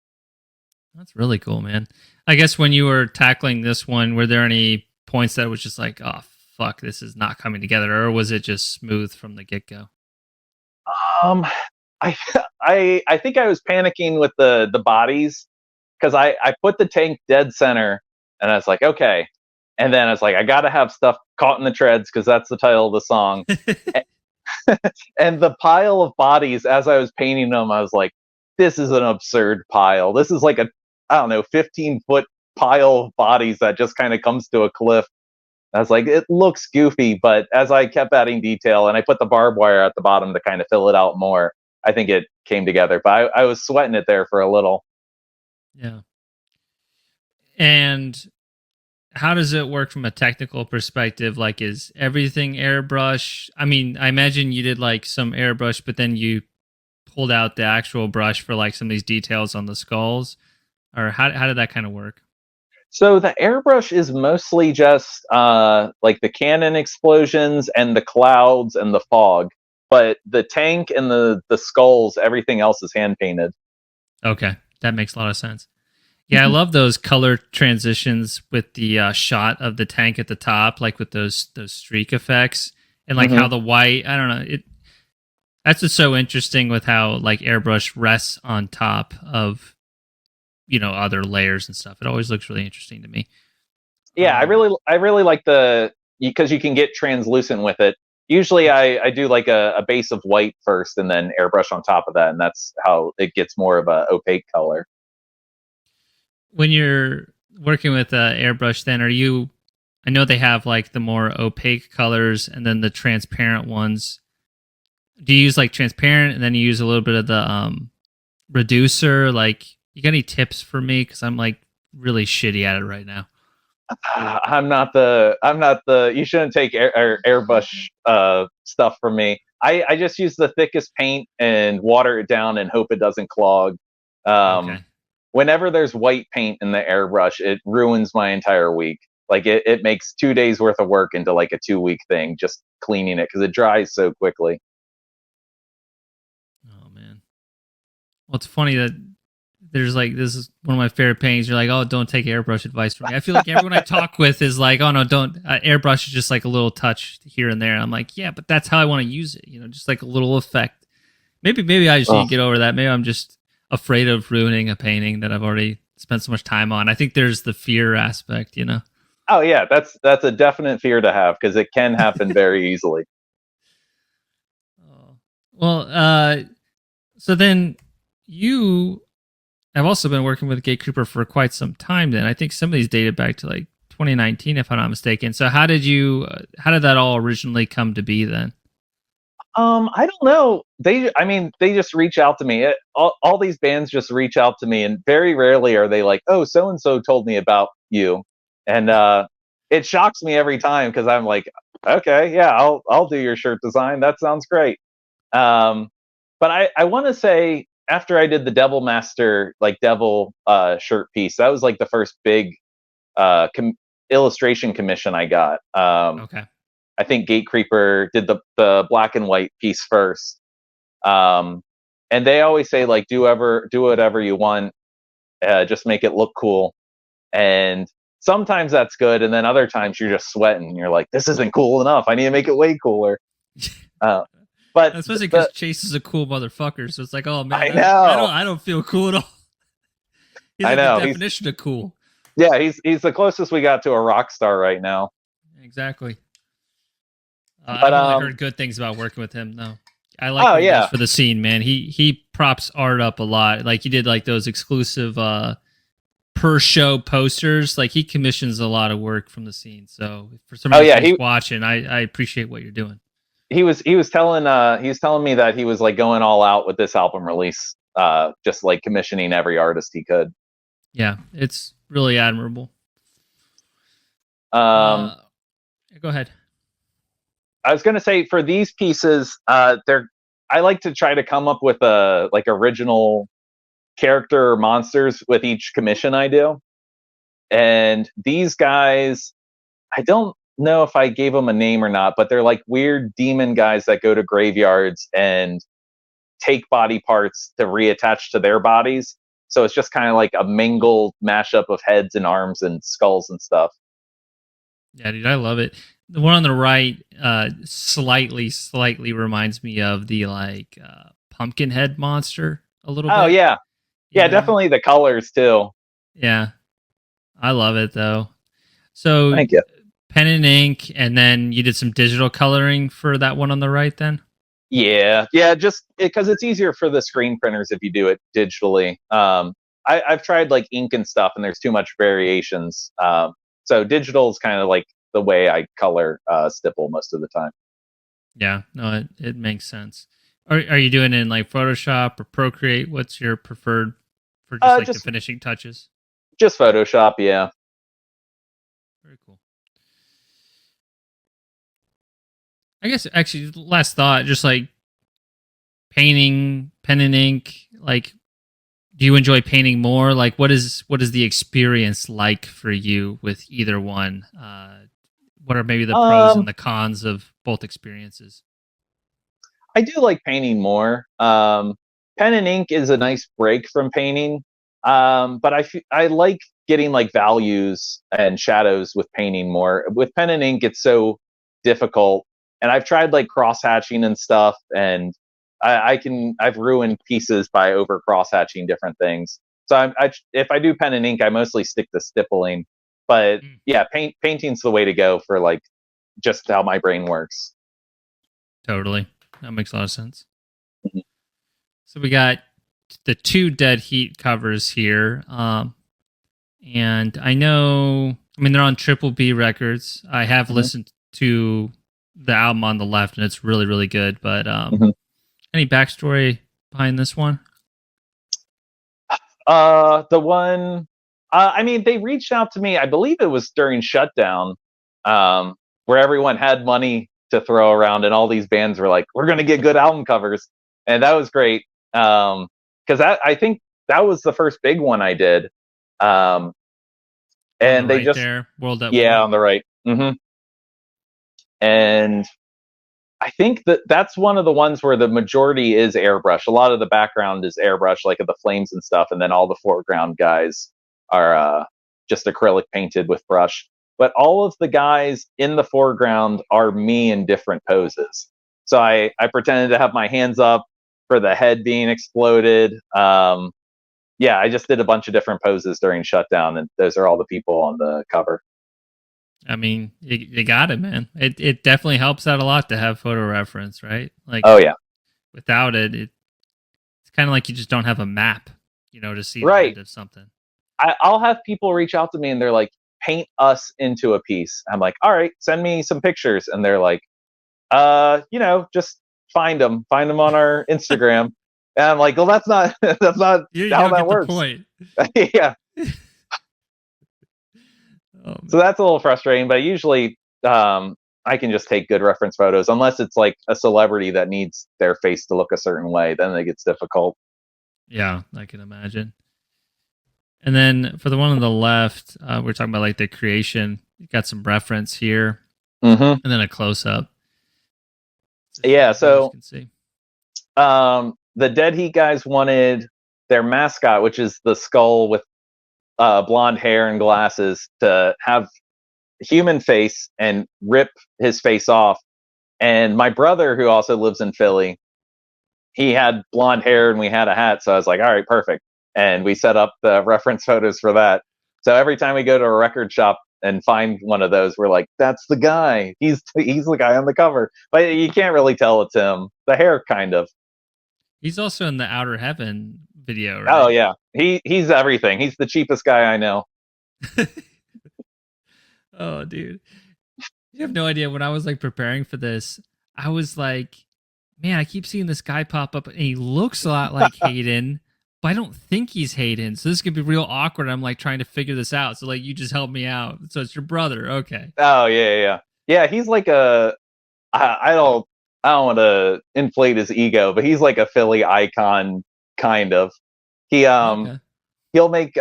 That's really cool, man. I guess when you were tackling this one, were there any points that was just like, oh fuck, this is not coming together, or was it just smooth from the get go? Um, I I think I was panicking with the bodies because I put the tank dead center, and I was like, okay, and then I was like, I got to have stuff caught in the treads because that's the title of the song. And the pile of bodies as I was painting them, I was like, this is an absurd pile. This is like a, I don't know, 15-foot pile of bodies that just kind of comes to a cliff. I was like, it looks goofy, but as I kept adding detail and I put the barbed wire at the bottom to kind of fill it out more, I think it came together. But I was sweating it there for a little. Yeah. And how does it work from a technical perspective? Like, is everything airbrush? I mean, I imagine you did like some airbrush, but then you pulled out the actual brush for like some of these details on the skulls, or how did that kind of work? So the airbrush is mostly just like the cannon explosions and the clouds and the fog, but the tank and the skulls, everything else is hand painted. Okay, that makes a lot of sense. Yeah, I love those color transitions with the shot of the tank at the top, like with those streak effects, and like how the white. I don't know. That's just so interesting with how like airbrush rests on top of other layers and stuff. It always looks really interesting to me. Yeah, I really like because you can get translucent with it. Usually I do like a base of white first and then airbrush on top of that, and that's how it gets more of a opaque color. When you're working with airbrush, then I know they have like the more opaque colors and then the transparent ones. Do you use like transparent and then you use a little bit of the reducer? Like, you got any tips for me? Because I'm like really shitty at it right now. I'm not the. You shouldn't take airbrush stuff from me. I just use the thickest paint and water it down and hope it doesn't clog. Okay. Whenever there's white paint in the airbrush, it ruins my entire week. Like it makes 2 days worth of work into like a 2-week thing just cleaning it because it dries so quickly. Oh man. Well, it's funny that there's like, this is one of my favorite paintings. You're like, oh, don't take airbrush advice from me. I feel like everyone I talk with is like, oh no, don't. Airbrush is just like a little touch here and there. And I'm like, yeah, but that's how I want to use it. Just like a little effect. Maybe I just need to get over that. Maybe I'm just afraid of ruining a painting that I've already spent so much time on. I think there's the fear aspect, Oh yeah, that's a definite fear to have because it can happen very easily. Oh. Well, so then you have also been working with Gatecreeper for quite some time. Then I think some of these dated back to like 2019, if I'm not mistaken. So how did that all originally come to be then? I don't know. They just reach out to me. All these bands just reach out to me, and very rarely are they like, "Oh, so and so told me about you," and it shocks me every time because I'm like, "Okay, yeah, I'll do your shirt design. That sounds great." Um, but I want to say after I did the Devil Master like Devil shirt piece, that was like the first big illustration commission I got. Okay. I think Gatecreeper did the black and white piece first. And they always say like do whatever you want, just make it look cool. And sometimes that's good, and then other times you're just sweating. And you're like, this isn't cool enough. I need to make it way cooler. But especially because Chase is a cool motherfucker, so it's like, oh man, I know. I don't feel cool at all. He's I know. The definition of cool. Yeah, he's the closest we got to a rock star right now. Exactly. But I've only heard good things about working with him. No, I like oh what he yeah, does for the scene, man. He props art up a lot. Like he did like those exclusive per show posters. Like he commissions a lot of work from the scene. So for somebody yeah, who's watching, I appreciate what you're doing. he was telling me that he was like going all out with this album release, just like commissioning every artist he could. Yeah, it's really admirable. Go ahead. I was going to say for these pieces, I like to try to come up with a like original character or monsters with each commission I do. And these guys, I don't know if I gave them a name or not, but they're like weird demon guys that go to graveyards and take body parts to reattach to their bodies. So it's just kind of like a mingled mashup of heads and arms and skulls and stuff. Yeah, dude, I love it. The one on the right slightly reminds me of the like pumpkin head monster a little bit. Oh yeah. Yeah, definitely the colors too. Yeah. I love it though. So thank you. Pen and ink, and then you did some digital coloring for that one on the right then? Yeah, just because it's easier for the screen printers if you do it digitally. I've tried like ink and stuff, and there's too much variations. So digital is kind of like the way I color stipple most of the time. Yeah, no, it makes sense. Are you doing it in like Photoshop or Procreate? What's your preferred for just the finishing touches? Just Photoshop, yeah. Very cool. I guess actually, last thought, just like painting, pen and ink. Like, do you enjoy painting more? Like, what is the experience like for you with either one? What are maybe the pros and the cons of both experiences? I do like painting more. Pen and ink is a nice break from painting, but I like getting like values and shadows with painting more. With pen and ink, it's so difficult. And I've tried like cross hatching and stuff, and I've ruined pieces by over cross hatching different things. So if I do pen and ink, I mostly stick to stippling. But yeah, painting's the way to go for like just how my brain works. Totally, that makes a lot of sense. Mm-hmm. So we got the 2 Dead Heat covers here, and I know, I mean, they're on Triple B Records. I have listened to the album on the left, and it's really, really good. But any backstory behind this one? The one, I mean, they reached out to me. I believe it was during shutdown, where everyone had money to throw around, and all these bands were like, "We're going to get good album covers," and that was great. Because I think that was the first big one I did. And they right just there, World at War. On the right. And I think that's one of the ones where the majority is airbrush. A lot of the background is airbrush, like of the flames and stuff, and then all the foreground guys are just acrylic painted with brush. But all of the guys in the foreground are me in different poses. So I pretended to have my hands up for the head being exploded. Yeah, I just did a bunch of different poses during shutdown, and those are all the people on the cover. I mean, you got it, man. It definitely helps out a lot to have photo reference, right? Like, oh yeah, without it, it's kind of like you just don't have a map, to see right. the end of something. I'll have people reach out to me and they're like, paint us into a piece. I'm like, all right, send me some pictures. And they're like, just find them on our Instagram. And I'm like, well, that's not how that works. Point. Yeah. So that's a little frustrating, but usually I can just take good reference photos, unless it's like a celebrity that needs their face to look a certain way. Then it gets difficult. Yeah, I can imagine. And then for the one on the left, we're talking about like the creation. You got some reference here, and then a close up. Yeah, so the Dead Heat guys wanted their mascot, which is the skull with blonde hair and glasses, to have human face and rip his face off. And my brother, who also lives in Philly, he had blonde hair and we had a hat. So I was like, all right, perfect. And we set up the reference photos for that. So every time we go to a record shop, and find one of those, we're like, that's the guy. He's the guy on the cover. But you can't really tell it's him. The hair, kind of. He's also in the Outer Heaven video, right? Oh yeah, he's everything. He's the cheapest guy I know. Oh, dude. You have no idea. When I was like preparing for this, I was like, man, I keep seeing this guy pop up and he looks a lot like Hayden, but I don't think he's Hayden. So this could be real awkward. I'm like trying to figure this out. So like you just help me out. So it's your brother. Okay. Oh yeah. He's like I don't want to inflate his ego, but he's like a Philly icon, kind of. Okay. He'll make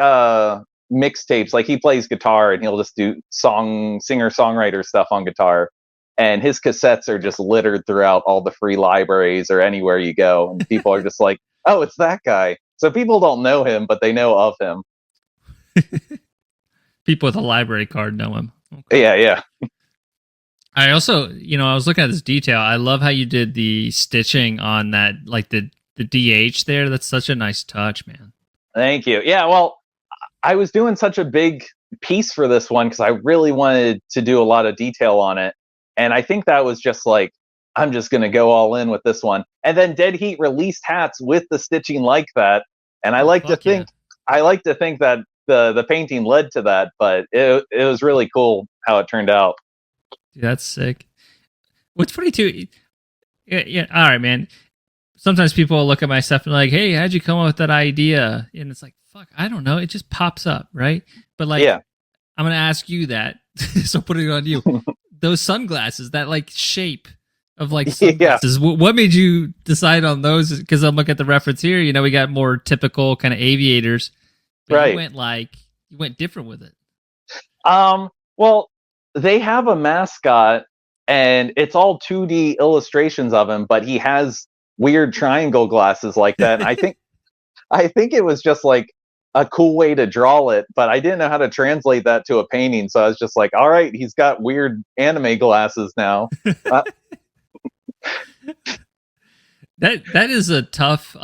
mixtapes. Like he plays guitar and he'll just do singer-songwriter stuff on guitar. And his cassettes are just littered throughout all the free libraries or anywhere you go. And people are just like, oh, it's that guy. So people don't know him, but they know of him. People with a library card know him. Okay. Yeah. I also, I was looking at this detail. I love how you did the stitching on that, like the DH there. That's such a nice touch, man. Thank you. Yeah, well, I was doing such a big piece for this one because I really wanted to do a lot of detail on it. And I think that was just like, I'm just going to go all in with this one. And then Dead Heat released hats with the stitching like that. And I like to think that the painting led to that, but it was really cool how it turned out. Dude, that's sick. What's funny too, yeah, all right, man. Sometimes people will look at my stuff and like, hey, how'd you come up with that idea? And it's like, fuck, I don't know. It just pops up, right? But like, yeah. I'm going to ask you that. So putting it on you. Those sunglasses, that like shape of like sunglasses. Yeah. What made you decide on those? Because I'm looking at the reference here. We got more typical kind of aviators. But right. You went different with it. Well, they have a mascot and it's all 2D illustrations of him, but he has weird triangle glasses like that. And I think it was just like a cool way to draw it, but I didn't know how to translate that to a painting. So I was just like, all right, he's got weird anime glasses now. That is a tough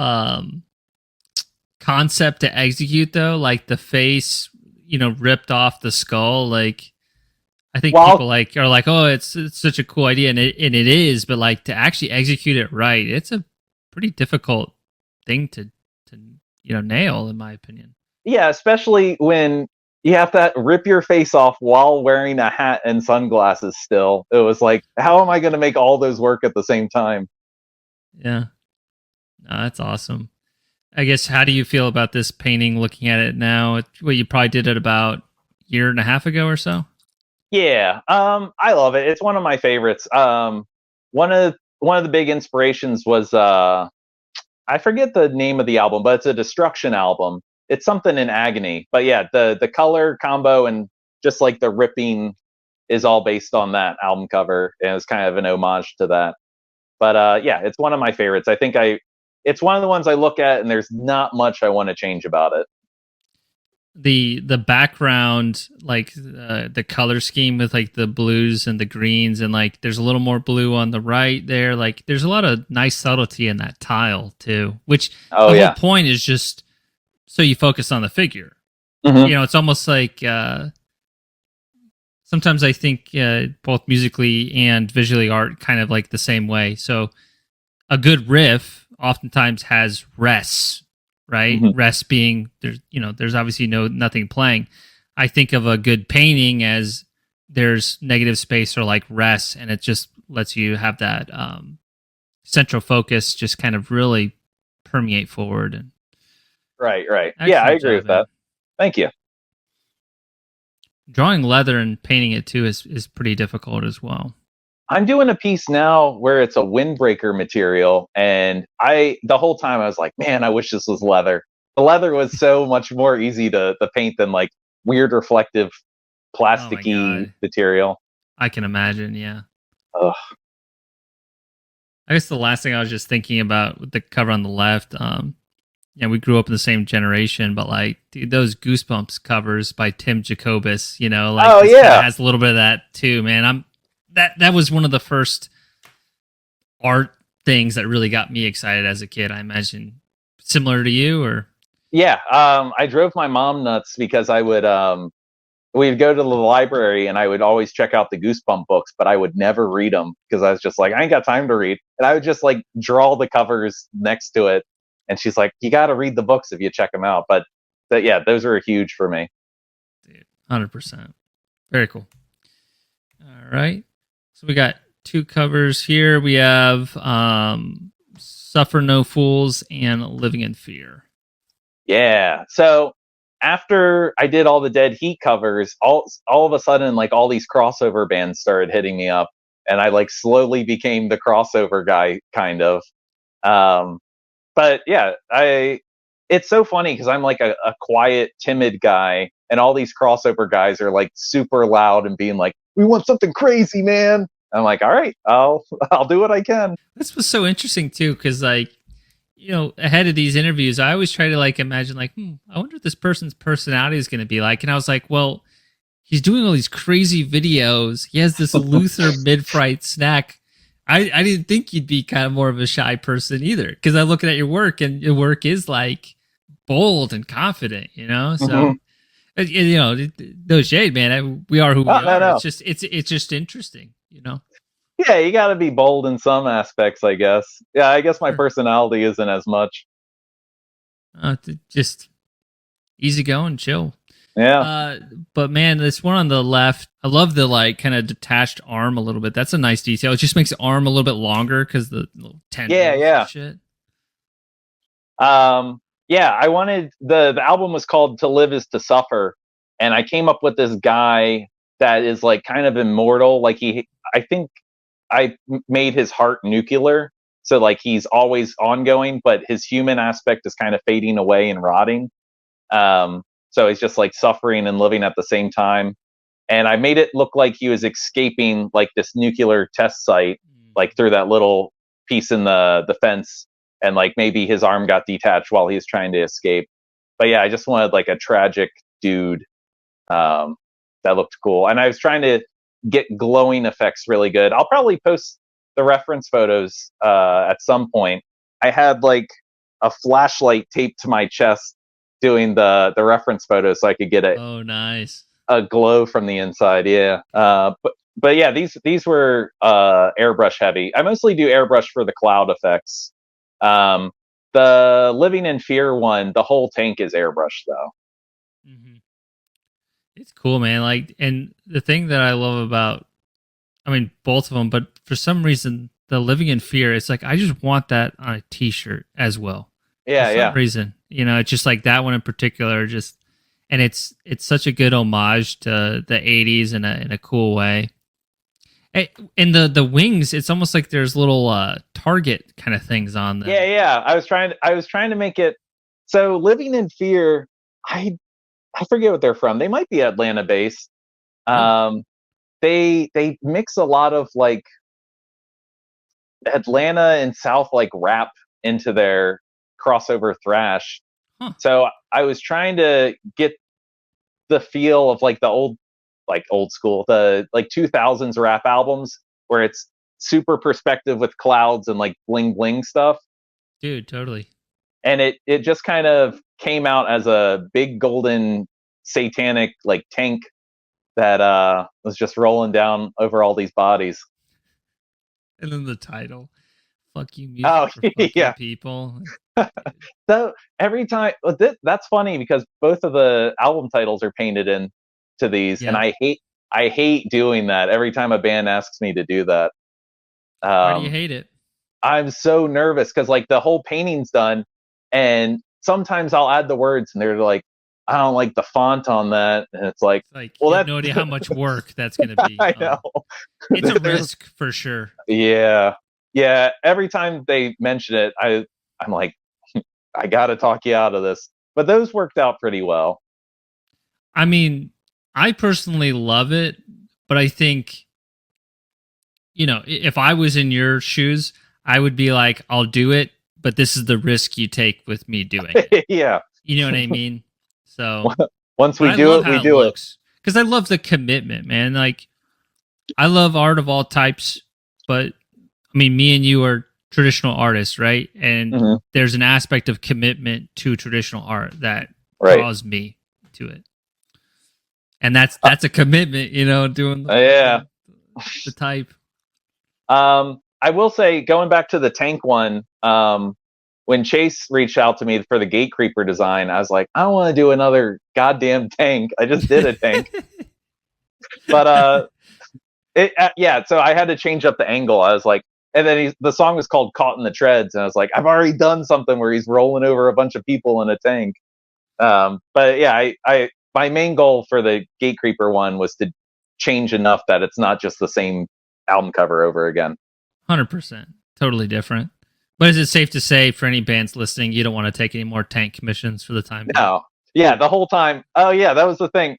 concept to execute though. Like the face, ripped off the skull. Like I think people are like, oh, it's such a cool idea, and it is, but like to actually execute it right, it's a pretty difficult thing to nail, in my opinion. Yeah, especially when you have to rip your face off while wearing a hat and sunglasses. Still, it was like, how am I going to make all those work at the same time? Yeah, no, that's awesome. I guess, how do you feel about this painting? Looking at it now, you probably did it about a year and a half ago or so. Yeah, I love it. It's one of my favorites. One of the big inspirations was I forget the name of the album, but it's a Destruction album. It's something in Agony. But yeah, the color combo and just like the ripping is all based on that album cover, and it's kind of an homage to that. But yeah, it's one of my favorites. I think it's one of the ones I look at, and there's not much I want to change about it. The background, like the color scheme with like the blues and the greens, and like there's a little more blue on the right there. Like there's a lot of nice subtlety in that tile too, which the whole point is just so you focus on the figure. Mm-hmm. It's almost like sometimes I think both musically and visually art kind of like the same way. So a good riff oftentimes has rests. Right, mm-hmm. Rest being there's obviously nothing playing. I think of a good painting as there's negative space or like rest, and it just lets you have that central focus just kind of really permeate forward. And right. Yeah, I agree with that. Thank you. Drawing leather and painting it too is pretty difficult as well. I'm doing a piece now where it's a windbreaker material, and the whole time I was like, man, I wish this was leather. The leather was so much more easy to paint than like weird reflective plasticky material. I can imagine, yeah. Ugh. I guess the last thing I was just thinking about with the cover on the left, we grew up in the same generation, but like, dude, those Goosebumps covers by Tim Jacobus, has a little bit of that too, man. That was one of the first art things that really got me excited as a kid. I imagine similar to you, or yeah. I drove my mom nuts because I would we'd go to the library and I would always check out the Goosebump books, but I would never read them because I was just like, I ain't got time to read. And I would just like draw the covers next to it. And she's like, you got to read the books if you check them out. But yeah, those are huge for me. Dude, 100%. Very cool. All right. So we got 2 covers here. We have Suffer No Fools and Living in Fear. Yeah. So after I did all the Dead Heat covers, all of a sudden, like all these crossover bands started hitting me up, and I like slowly became the crossover guy, kind of. But yeah, it's so funny because I'm like a quiet, timid guy, and all these crossover guys are like super loud and being like, "We want something crazy, man." I'm like, "All right, I'll do what I can." This was so interesting too, because like, you know, ahead of these interviews, I always try to like imagine like, I wonder what this person's personality is going to be like. And I was like, well, he's doing all these crazy videos. He has this Luther Midfright snack. I didn't think you'd be kind of more of a shy person either, because I'm looking at your work, and your work is like bold and confident, you know? So, you know, no shade, man. We are who we are. No. It's just interesting, you know? Yeah, you got to be bold in some aspects, I guess. Yeah, I guess my personality isn't as much. Just easy going, chill. Yeah. But man, this one on the left, I love the like kind of detached arm a little bit. That's a nice detail. It just makes the arm a little bit longer because the little tendrils and shit. Yeah, I wanted the album was called To Live Is to Suffer, and I came up with this guy that is like kind of immortal. Like I think I made his heart nuclear, so like he's always ongoing, but his human aspect is kind of fading away and rotting. So he's just like suffering and living at the same time. And I made it look like he was escaping like this nuclear test site, like through that little piece in the fence, and like maybe his arm got detached while he was trying to escape. But yeah, I just wanted like a tragic dude that looked cool. And I was trying to get glowing effects really good. I'll probably post the reference photos at some point. I had like a flashlight taped to my chest doing the reference photos so I could get a glow from the inside. Yeah. But yeah, these were airbrush heavy. I mostly do airbrush for the cloud effects. The Living in Fear one, the whole tank is airbrush though. It's cool, man. Like, and the thing that I love about, I mean, both of them, but for some reason, the Living in Fear, it's like, I just want that on a t-shirt as well. Yeah. For some reason, you know, it's just like that one in particular, just, and it's such a good homage to the 80s in a cool way. And the wings, it's almost like there's little target kind of things on them. Yeah. I was trying to make it so. Living in Fear, I forget what they're from. They might be Atlanta based. They mix a lot of like Atlanta and South like rap into their crossover thrash. So I was trying to get the feel of like the old school, the like 2000s rap albums where it's super perspective with clouds and like bling bling stuff. Dude, totally. And it just kind of came out as a big golden satanic like tank that was just rolling down over all these bodies. And then the title, "Fuck you, music for fucking people." So every time, that's funny because both of the album titles are painted into these, and I hate doing that. Every time a band asks me to do that, why do you hate it? I'm so nervous because like the whole painting's done, and sometimes I'll add the words, and they're like, "I don't like the font on that," and it's like well, you have no idea how much work that's going to be. I know. It's a risk for sure. Yeah. Every time they mention it, I'm like, I got to talk you out of this. But those worked out pretty well. I mean, I personally love it, but I think, you know, if I was in your shoes, I would be like, I'll do it, but this is the risk you take with me doing it. Yeah. You know what I mean? So once we do it, we do it. Because I love the commitment, man. Like, I love art of all types, but I mean, me and you are traditional artists, right? And there's an aspect of commitment to traditional art that draws me to it. And that's a commitment, doing Yeah. the type. I will say, going back to the tank one, when Chase reached out to me for the Gatecreeper design, I was like, I don't want to do another goddamn tank. I just did a tank. But yeah, so I had to change up the angle. I was like, and then the song was called Caught in the Treads, and I was like, I've already done something where he's rolling over a bunch of people in a tank. But yeah, my main goal for the Gatecreeper one was to change enough that it's not just the same album cover over again. 100%. Totally different. But is it safe to say, for any bands listening, you don't want to take any more tank commissions for the time being? No. Yeah, the whole time. Oh yeah, that was the thing.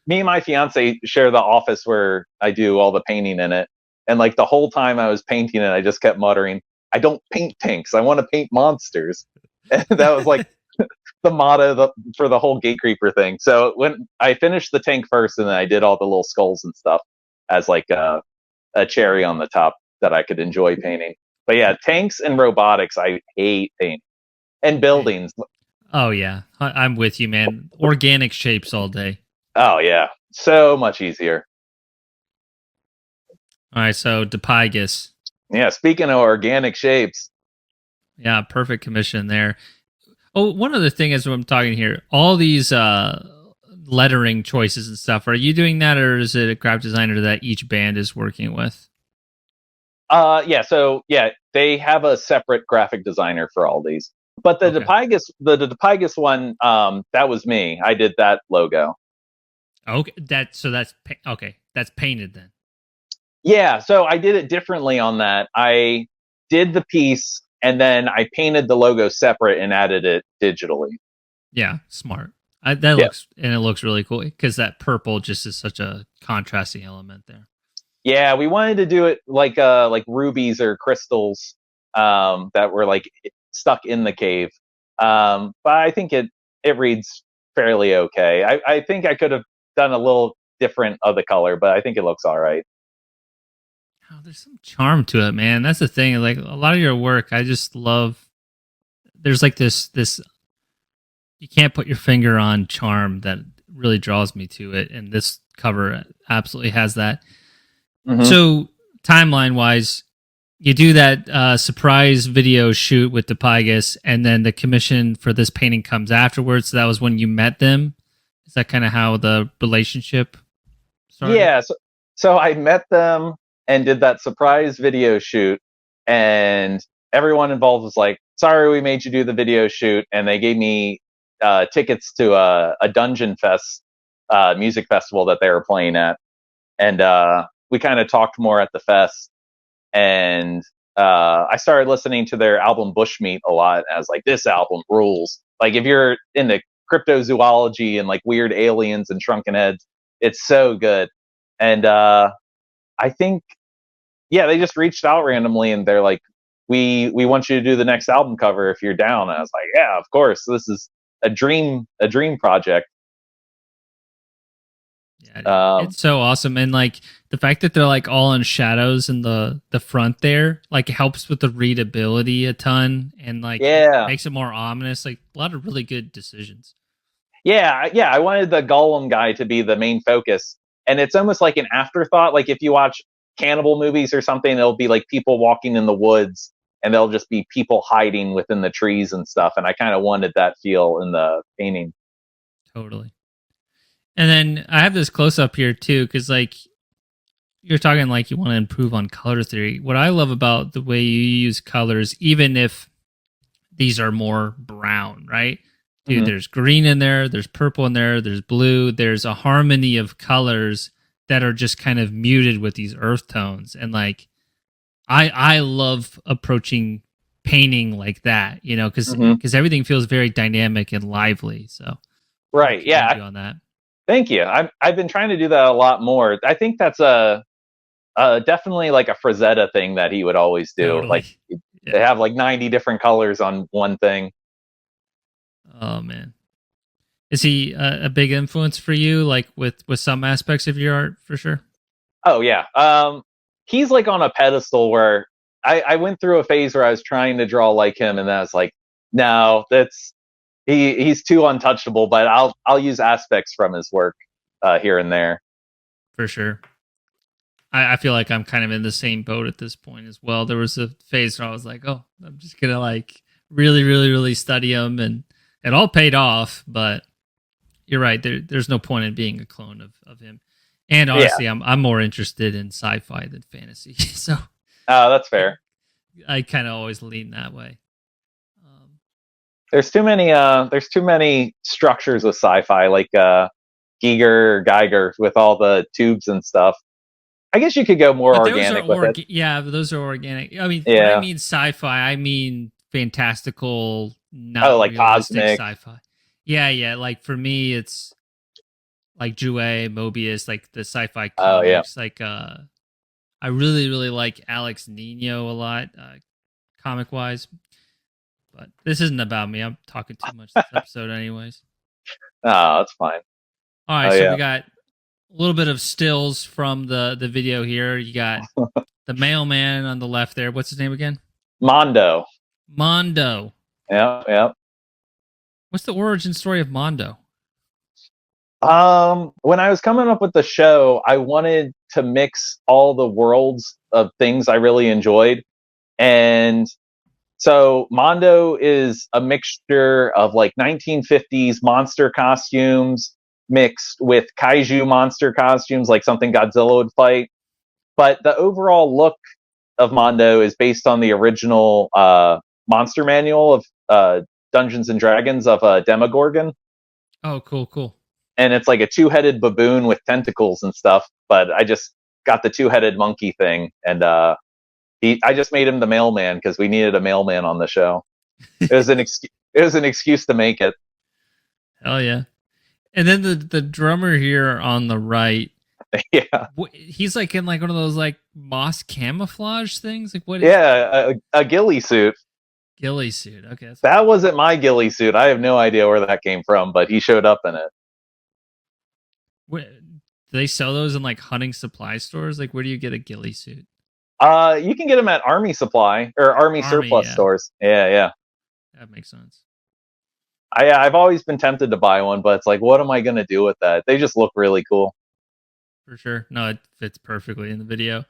Me and my fiance share the office where I do all the painting in it. And like the whole time I was painting it, I just kept muttering, I don't paint tanks. I want to paint monsters. And that was like the motto for the whole Gatecreeper thing. So when I finished the tank first, and then I did all the little skulls and stuff as like a cherry on the top that I could enjoy painting. But yeah, tanks and robotics, I hate painting. And buildings. Oh yeah, I'm with you, man. Organic shapes all day. Oh yeah, so much easier. All right, so Dipygus. Yeah, speaking of organic shapes. Yeah, perfect commission there. Oh, one other thing as I'm talking here, all these lettering choices and stuff, are you doing that, or is it a graphic designer that each band is working with? Yeah, so yeah, they have a separate graphic designer for all these. But the Dipygus one, that was me. I did that logo. Okay, that's okay. That's painted then. Yeah, so I did it differently on that. I did the piece, and then I painted the logo separate and added it digitally. Yeah, smart. It looks really cool because that purple just is such a contrasting element there. Yeah, we wanted to do it like rubies or crystals that were like stuck in the cave. But I think it reads fairly okay. I think I could have done a little different of the color, but I think it looks all right. Oh, there's some charm to it, man. That's the thing. Like a lot of your work, I just love. There's like this you can't put your finger on charm that really draws me to it, and this cover absolutely has that. Mm-hmm. So timeline wise, you do that surprise video shoot with Dipygus, and then the commission for this painting comes afterwards. So that was when you met them. Is that kind of how the relationship started? Yeah. So I met them and did that surprise video shoot, and everyone involved was like, sorry, we made you do the video shoot. And they gave me tickets to a Dungeon Fest music festival that they were playing at. And we kind of talked more at the fest. And I started listening to their album Bushmeat a lot. And I was like, this album rules. Like, if you're into cryptozoology and like weird aliens and shrunken heads, it's so good. And I think, yeah, they just reached out randomly and they're like, we want you to do the next album cover if you're down. And I was like, yeah, of course. This is a dream project. Yeah, it's so awesome. And like the fact that they're like all in shadows in the front there, like helps with the readability a ton, and like makes it more ominous. Like a lot of really good decisions. Yeah. I wanted the Gollum guy to be the main focus, and it's almost like an afterthought. Like if you watch cannibal movies or something, it'll be like people walking in the woods, and they'll just be people hiding within the trees and stuff. And I kind of wanted that feel in the painting. Totally. And then I have this close up here too, because like you're talking like you want to improve on color theory. What I love about the way you use colors, even if these are more brown, right? Dude, there's green in there, there's purple in there, there's blue, there's a harmony of colors that are just kind of muted with these earth tones. And like I love approaching painting like that, you know, because everything feels very dynamic and lively. So right, yeah, on that. Thank you. I've been trying to do that a lot more. I think that's definitely like a Frazetta thing that he would always do. Totally. Like they have like 90 different colors on one thing. Oh man, is he a big influence for you? Like with some aspects of your art, for sure. Oh yeah. He's like on a pedestal where I went through a phase where I was trying to draw like him, and I was like, no, he's too untouchable. But I'll use aspects from his work. here and there. For sure. I feel like I'm kind of in the same boat at this point as well. There was a phase where I was like, oh, I'm just gonna like really, really, really study them, and it all paid off. But you're right. There's no point in being a clone of him. And honestly, I'm more interested in sci-fi than fantasy. So that's fair. I kind of always lean that way. There's too many structures with sci-fi, like Geiger with all the tubes and stuff. I guess you could go more organic with it. Yeah, those are organic. I mean, when I mean sci-fi, I mean fantastical, not like cosmic sci-fi. Yeah. Like for me, it's like Jouet, Mobius, like the sci-fi comics. Like I really, really like Alex Nino a lot, comic-wise. But this isn't about me. I'm talking too much this episode, anyways. Oh, that's fine. All right, so we got a little bit of stills from the video here. You got the mailman on the left there. What's his name again? Mondo. Yeah. What's the origin story of Mondo? When I was coming up with the show, I wanted to mix all the worlds of things I really enjoyed. And so Mondo is a mixture of like 1950s monster costumes mixed with kaiju monster costumes, like something Godzilla would fight. But the overall look of Mondo is based on the original monster manual of Dungeons and Dragons of Demogorgon. Oh, cool. And it's like a two-headed baboon with tentacles and stuff. But I just got the two-headed monkey thing, and I just made him the mailman because we needed a mailman on the show. It was an excuse to make it. Hell yeah! And then the drummer here on the right, he's like in like one of those like moss camouflage things. Like what? A ghillie suit. Ghillie suit. Okay, that wasn't my ghillie suit. I have no idea where that came from, but he showed up in it. Do they sell those in like hunting supply stores? Like, where do you get a ghillie suit? You can get them at Army Supply or Army surplus stores. Yeah. That makes sense. I've always been tempted to buy one, but it's like, what am I going to do with that? They just look really cool. For sure. No, it fits perfectly in the video.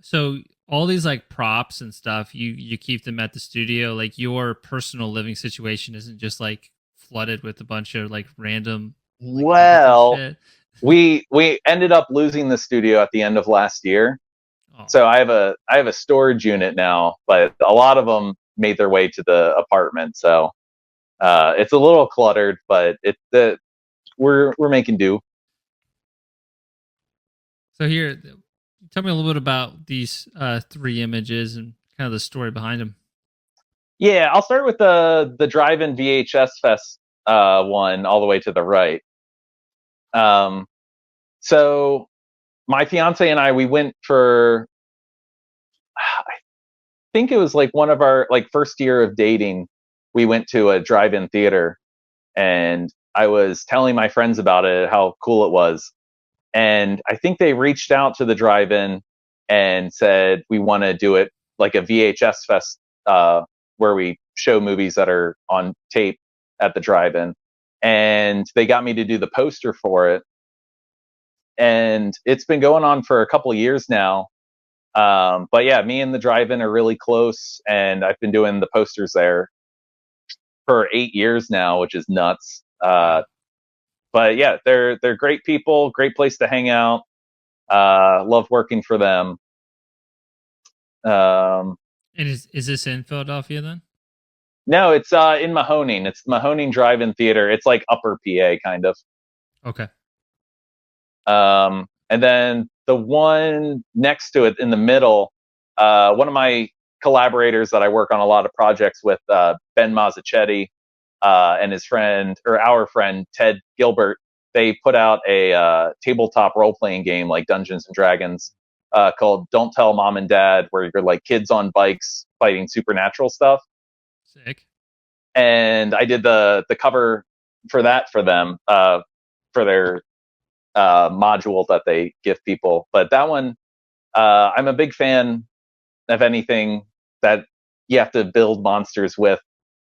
So all these like props and stuff, you keep them at the studio. Like your personal living situation isn't just like flooded with a bunch of like random. Well, we ended up losing the studio at the end of last year. Oh. So I have a storage unit now, but a lot of them made their way to the apartment. So it's a little cluttered, but we're making do. So here, tell me a little bit about these 3 images and kind of the story behind them. Yeah, I'll start with the Drive-In VHS Fest one all the way to the right. So my fiance and I, we went for, I think it was like one of our like first year of dating. We went to a drive-in theater, and I was telling my friends about it, how cool it was. And I think they reached out to the drive-in and said, we want to do it like a VHS Fest, where we show movies that are on tape at the drive-in. And they got me to do the poster for it. And it's been going on for a couple of years now. But yeah, me and the drive-in are really close, and I've been doing the posters there for 8 years now, which is nuts. But yeah, they're great people, great place to hang out. Love working for them. And is this in Philadelphia then? No, it's in Mahoning. It's Mahoning Drive-In Theater. It's like Upper PA, kind of. Okay. And then the one next to it in the middle, one of my collaborators that I work on a lot of projects with, Ben Mazzachetti, and his friend, or our friend, Ted Gilbert, they put out a tabletop role-playing game like Dungeons and Dragons called Don't Tell Mom and Dad, where you're like kids on bikes fighting supernatural stuff. Sick. And I did the cover for that for them, for their module that they give people. But that one, I'm a big fan of anything that you have to build monsters with,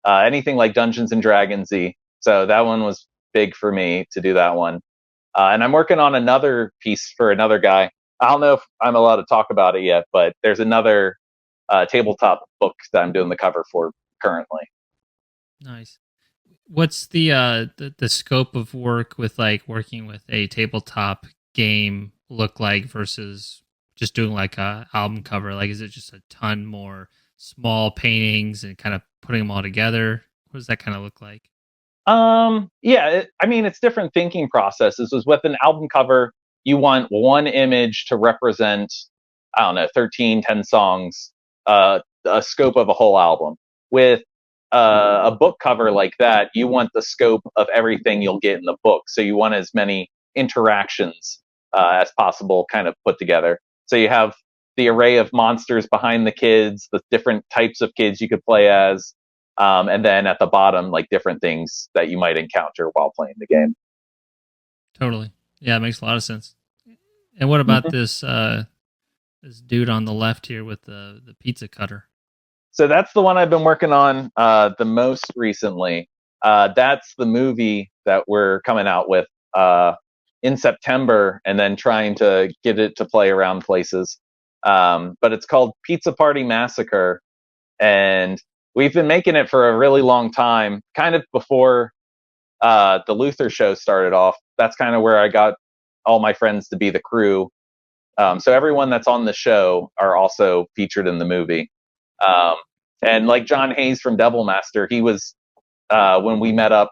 anything like Dungeons and Dragons-y. So that one was big for me to do that one. And I'm working on another piece for another guy. I don't know if I'm allowed to talk about it yet, but there's another tabletop book that I'm doing the cover for currently. Nice. What's the scope of work with like working with a tabletop game look like versus just doing like a album cover? Like, is it just a ton more small paintings and kind of putting them all together? What does that kind of look like? Yeah, I mean, it's different thinking processes. Is with an album cover, you want one image to represent, I don't know, 13, 10 songs, a scope of a whole album. With a book cover like that, you want the scope of everything you'll get in the book. So you want as many interactions as possible kind of put together. So you have the array of monsters behind the kids, the different types of kids you could play as, and then at the bottom, like different things that you might encounter while playing the game. Totally. Yeah, it makes a lot of sense. And what about this dude on the left here with the pizza cutter? So that's the one I've been working on the most recently. That's the movie that we're coming out with in September, and then trying to get it to play around places. But it's called Pizza Party Massacre, and we've been making it for a really long time, kind of before the Luther show started off. That's kind of where I got all my friends to be the crew. So everyone that's on the show are also featured in the movie. And like John Hayes from Devil Master, he was, when we met up,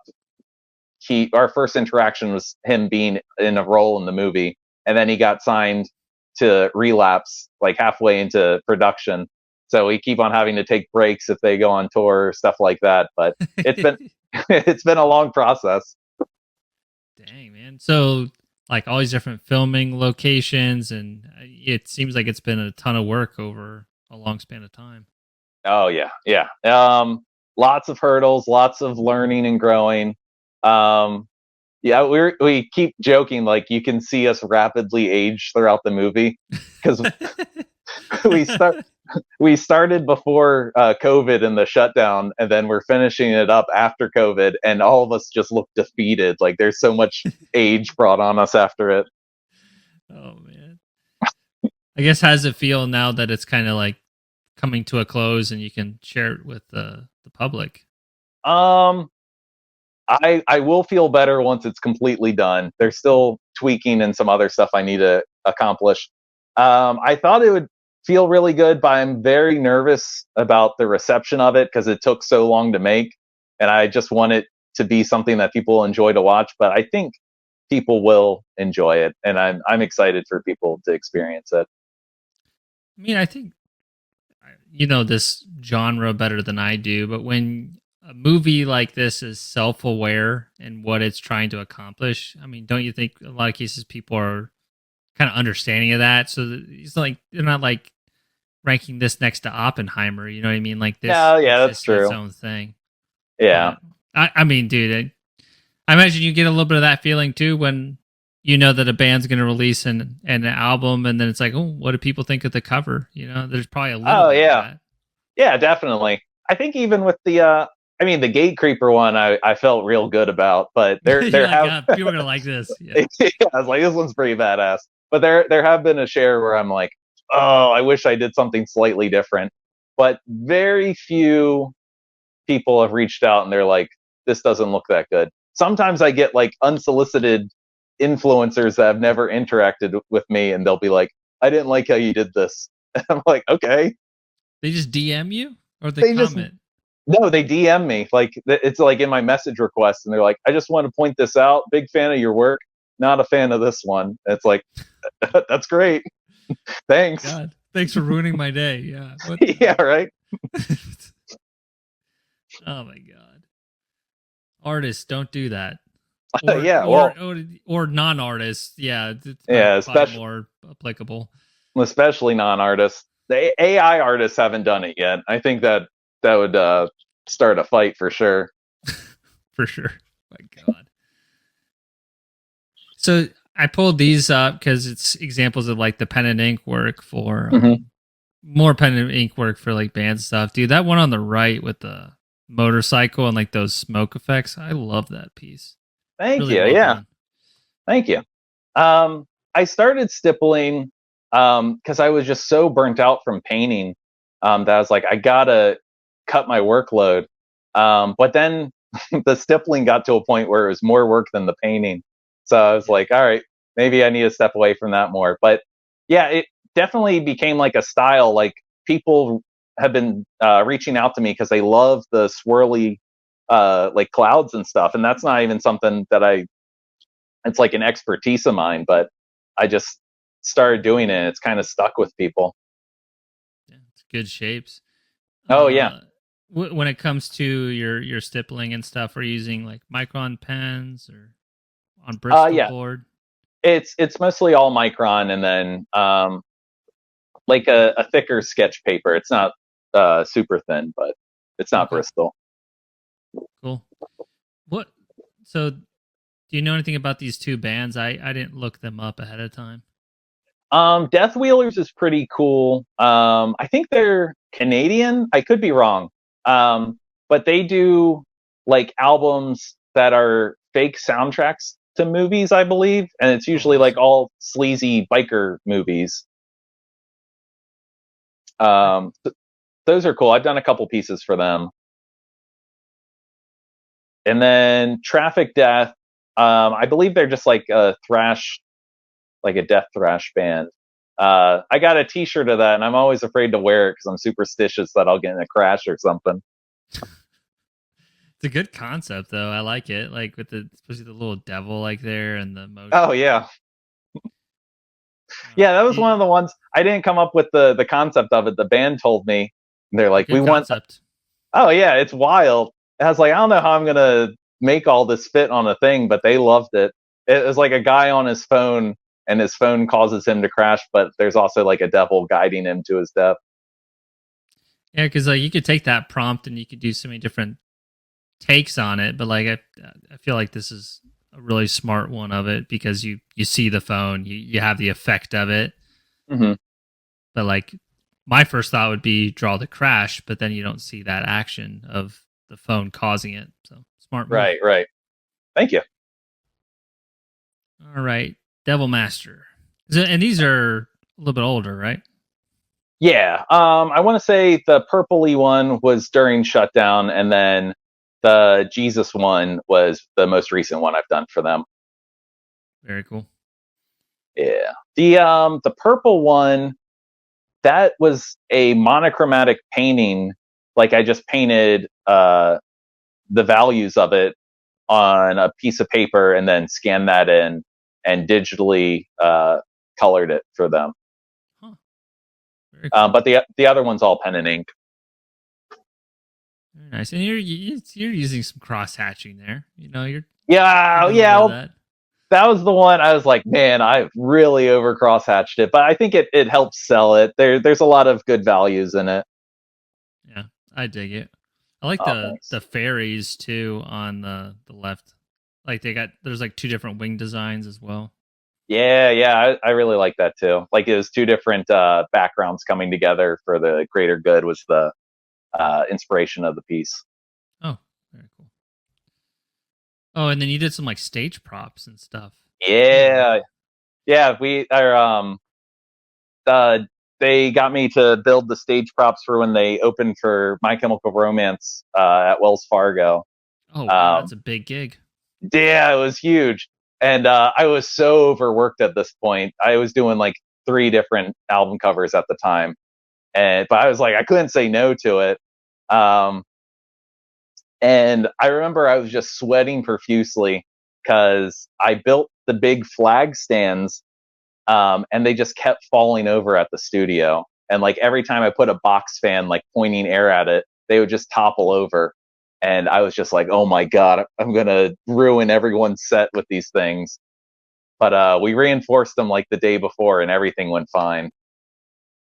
our first interaction was him being in a role in the movie. And then he got signed to Relapse like halfway into production. So we keep on having to take breaks if they go on tour or stuff like that. But it's been, it's been a long process. Dang, man. So like all these different filming locations, and it seems like it's been a ton of work over a long span of time. Oh yeah. Lots of hurdles, lots of learning and growing. Yeah, we keep joking like you can see us rapidly age throughout the movie because we started before COVID and the shutdown, and then we're finishing it up after COVID, and all of us just look defeated. Like there's so much age brought on us after it. Oh man. I guess how does it feel now that it's kind of like coming to a close and you can share it with the public? I will feel better once it's completely done. There's still tweaking and some other stuff I need to accomplish. I thought it would feel really good, but I'm very nervous about the reception of it because it took so long to make, and I just want it to be something that people enjoy to watch. But I think people will enjoy it, and I'm excited for people to experience it. I mean, I think you know this genre better than I do, but when a movie like this is self-aware in what it's trying to accomplish, I mean, don't you think in a lot of cases people are kind of understanding of that? So it's like they're not like ranking this next to Oppenheimer, you know what I mean? Like this, yeah, that's true. Its own thing. Yeah, I mean, dude, I imagine you get a little bit of that feeling too when you know that a band's going to release an album, and then it's like, oh, what do people think of the cover? You know, there's probably a little. Oh yeah, yeah, definitely. I think even with the, I mean, the Gatecreeper one, I felt real good about, but there have people are gonna like this. Yeah. Yeah, I was like, this one's pretty badass. But there have been a share where I'm like, oh, I wish I did something slightly different. But very few people have reached out and they're like, this doesn't look that good. Sometimes I get like unsolicited influencers that have never interacted with me, and they'll be like, I didn't like how you did this. And I'm like, okay. They just DM you, or they comment? No, they DM me. Like it's like in my message request, and they're like, I just want to point this out. Big fan of your work. Not a fan of this one. It's like, that's great. Thanks. God, thanks for ruining my day. Yeah. Yeah, right. Oh my God. Artists, don't do that. Or non-artists. Yeah. Especially more applicable. Especially non-artists. The AI artists haven't done it yet. I think that would start a fight for sure. For sure. My God. So I pulled these up because it's examples of like the pen and ink work for more pen and ink work for like band stuff. Dude, that one on the right with the motorcycle and like those smoke effects, I love that piece. Thank Really you. well Yeah, done. thank you. I started stippling because I was just so burnt out from painting that I was like, I gotta cut my workload. But then the stippling got to a point where it was more work than the painting. So I was Yeah. like, all right, maybe I need to step away from that more. But yeah, it definitely became like a style. Like people have been reaching out to me because they love the swirly like clouds and stuff. And that's not even something that it's like an expertise of mine, but I just started doing it and it's kind of stuck with people. Yeah, it's good shapes. Oh yeah. Uh, when it comes to your stippling and stuff, are you using like micron pens or on Bristol Yeah. board? It's mostly all micron and then like a thicker sketch paper. It's not super thin, but it's not Okay, Bristol. cool. What? So, do you know anything about these two bands? I didn't look them up ahead of time. Death Wheelers is pretty cool. I think they're Canadian. I could be wrong. But they do like albums that are fake soundtracks to movies, I believe, and it's Oh, usually like awesome. all sleazy biker movies. Very Those are cool. I've done a couple pieces for them. And then Traffic Death, I believe they're just like a thrash, like a death thrash band. I got a T-shirt of that, and I'm always afraid to wear it because I'm superstitious that I'll get in a crash or something. It's a good concept, though. I like it. Like with the especially the little devil like there and the Oh motion. yeah, yeah. That was one You, of the ones I didn't come up with the concept of it. The band told me they're it's a like, we good want. concept. Oh yeah, it's wild. And I was like, I don't know how I'm gonna make all this fit on a thing, but they loved it. It was like a guy on his phone, and his phone causes him to crash, but there's also like a devil guiding him to his death. Yeah, because like you could take that prompt and you could do so many different takes on it, but like I feel like this is a really smart one of it because you see the phone, you have the effect of it, Mm-hmm. but like my first thought would be draw the crash, but then you don't see that action of the phone causing it. So smart move. Right, right. Thank you. All right, Devil Master. And these are a little bit older, right? Yeah, I want to say the purpley one was during shutdown, and then the Jesus one was the most recent one I've done for them. Very cool. Yeah, the purple one, that was a monochromatic painting. Like I just painted the values of it on a piece of paper and then scanned that in and digitally colored it for them. Huh. Very cool. But the other one's all pen and ink. Very nice. And you're using some cross hatching there. You know, you're Yeah, doing a bit of yeah. that. That was the one I was like, man, I really over crosshatched it, but I think it helps sell it. There's a lot of good values in it. Yeah, I dig it. I like Oh, the thanks. fairies too on the left. Like there's like two different wing designs as well. Yeah, yeah, I really like that too. Like it was two different backgrounds coming together for the greater good was the inspiration of the piece. Oh, very cool. Oh, and then you did some like stage props and stuff too, right? Yeah, yeah. We are uh, they got me to build the stage props for when they opened for My Chemical Romance at Wells Fargo. Oh wow, Um, that's a big gig. Yeah, it was huge. And I was so overworked at this point. I was doing like three different album covers at the time. And but I was like, I couldn't say no to it. Um, and I remember I was just sweating profusely because I built the big flag stands and they just kept falling over at the studio. And like every time I put a box fan like pointing air at it, they would just topple over. And I was just like, oh my god, I'm gonna ruin everyone's set with these things. But we reinforced them like the day before, and everything went fine.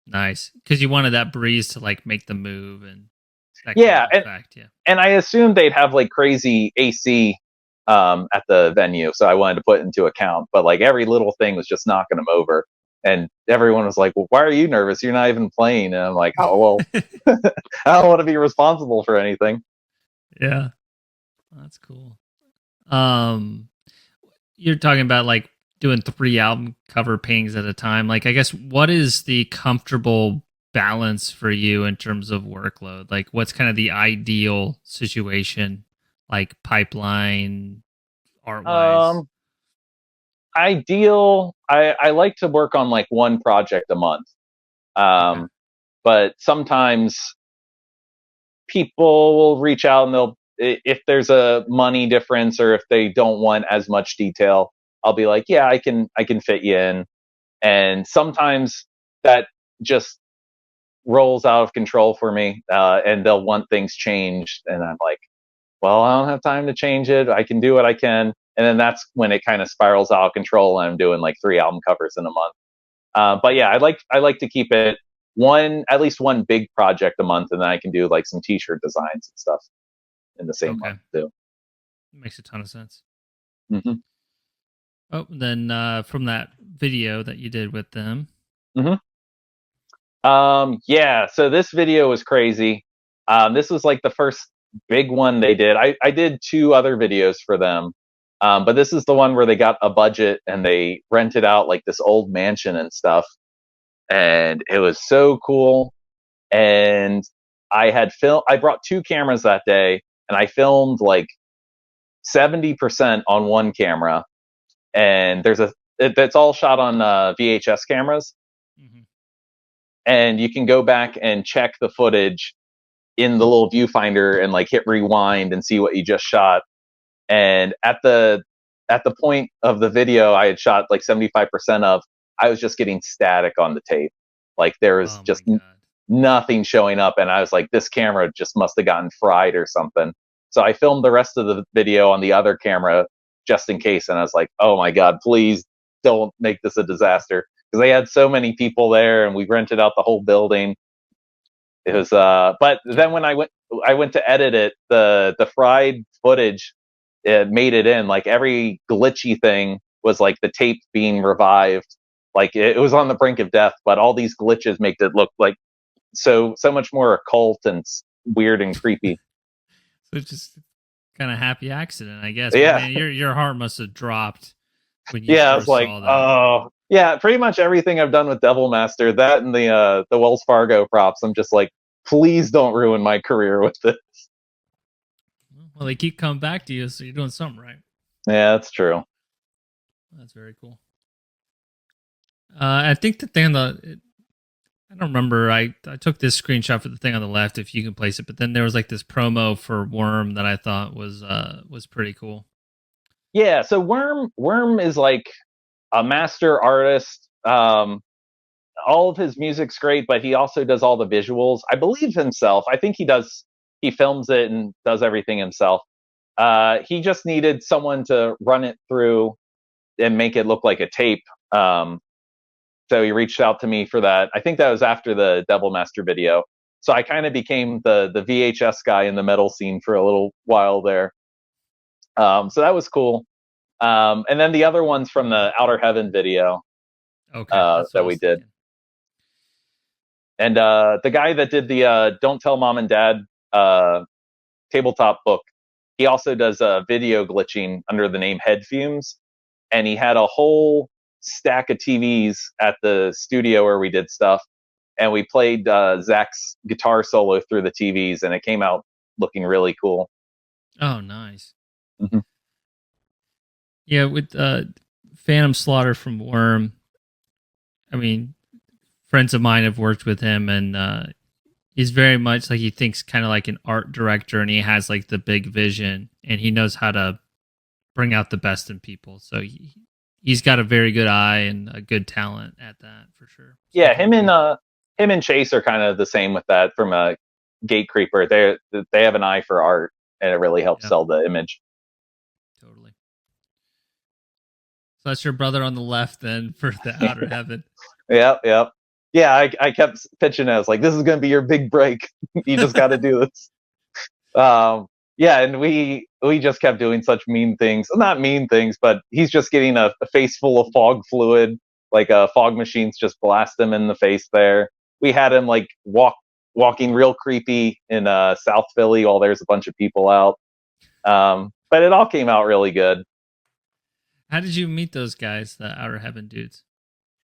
Nice, because you wanted that breeze to like make the move and that kind of Yeah, and effect. Yeah. and I assumed they'd have like crazy AC at the venue, so I wanted to put it into account. But like every little thing was just knocking them over, and everyone was like, "Well, why are you nervous? You're not even playing." And I'm like, "Oh well, I don't want to be responsible for anything." Yeah, that's cool. Um, you're talking about like doing 3 album cover paintings at a time. Like, I guess what is the comfortable balance for you in terms of workload? Like, what's kind of the ideal situation, like pipeline art wise? Um, Ideal. I like to work on like one project a month. Okay. Um, but sometimes people will reach out and if there's a money difference or if they don't want as much detail, I'll be like, yeah, I can fit you in. And sometimes that just rolls out of control for me, and they'll want things changed, and I'm like, well, I don't have time to change it. I can do what I can, and then that's when it kind of spirals out of control, and I'm doing like 3 album covers in a month. But yeah, I like to keep it at least one big project a month, and then I can do like some t-shirt designs and stuff in the same Okay. month too. Makes a ton of sense. hmm Oh, then from that video that you did with them. hmm Yeah, so this video was crazy. This was like the first big one they did. I did 2 other videos for them, but this is the one where they got a budget and they rented out like this old mansion and stuff, and it was so cool. And I brought 2 cameras that day, and I filmed like 70% on one camera, and it's all shot on VHS cameras, Mm-hmm. and you can go back and check the footage in the little viewfinder and like hit rewind and see what you just shot. And at the point of the video I had shot like 75% of, I was just getting static on the tape. Like there was Oh my just god. nothing showing up, and I was like, this camera just must have gotten fried or something. So I filmed the rest of the video on the other camera just in case, and I was like, oh my god, please don't make this a disaster, because they had so many people there and we rented out the whole building. It was but then when I went to edit it, the fried footage, it made it in. Like every glitchy thing was like the tape being revived. Like it was on the brink of death, but all these glitches make it look like so much more occult and weird and creepy. So it's just kind of happy accident, I guess. But Yeah. man, your heart must have dropped when you Yeah, I was first like, saw that. oh yeah, pretty much everything I've done with Devil Master, that and the Wells Fargo props, I'm just like, please don't ruin my career with it. Well, they keep coming back to you, so you're doing something right. Yeah, that's true. That's very cool. I think the thing on I don't remember. I took this screenshot for the thing on the left, if you can place it. But then there was like this promo for Worm that I thought was pretty cool. Yeah, so Worm is like a master artist. All of his music's great, but he also does all the visuals. I believe himself. I think he films it and does everything himself. He just needed someone to run it through and make it look like a tape. So he reached out to me for that. I think that was after the Devil Master video. So I kind of became the VHS guy in the metal scene for a little while there. So that was cool. And then the other ones from the Outer Heaven video Okay, that's what I that we was did. thinking. And the guy that did the Don't Tell Mom and Dad tabletop book, he also does video glitching under the name Head Fumes. And he had a whole stack of TVs at the studio where we did stuff. And we played Zach's guitar solo through the TVs, and it came out looking really cool. Oh, nice. Mm-hmm. Yeah, with Phantom Slaughter from Worm. I mean, friends of mine have worked with him, and he's very much like, he thinks kind of like an art director, and he has like the big vision, and he knows how to bring out the best in people. So he's got a very good eye and a good talent at that for sure. So Yeah, him and Chase are kind of the same with that from a Gatecreeper. They have an eye for art, and it really helps yeah, sell the image. totally. So that's your brother on the left then for the Outer Heaven. Yep, yep. Yeah, I kept pitching it. I was like, this is going to be your big break. You just got to do this. Yeah, and we just kept doing such mean things. Not mean things, but he's just getting a face full of fog fluid. Like fog machines just blast him in the face there. We had him like walking real creepy in South Philly while there's a bunch of people out. But it all came out really good. How did you meet those guys, the Outer Heaven dudes?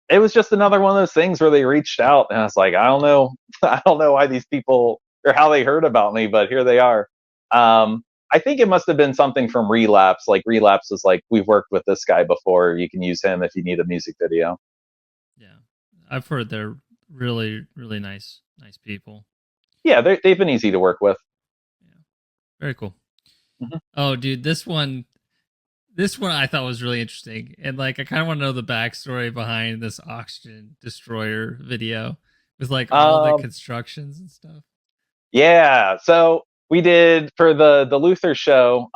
It was just another one of those things where they reached out, and I was like, I don't know, I don't know why these people or how they heard about me, but here they are. I think it must have been something from Relapse. Like Relapse was like, we've worked with this guy before. You can use him if you need a music video. Yeah, I've heard they're really, really nice people. Yeah, they've been easy to work with. Yeah, very cool. Mhm. Oh, dude, this one I thought was really interesting, and like I kind of want to know the backstory behind this oxygen destroyer video with like all the constructions and stuff. Yeah, so we did for the Luther show.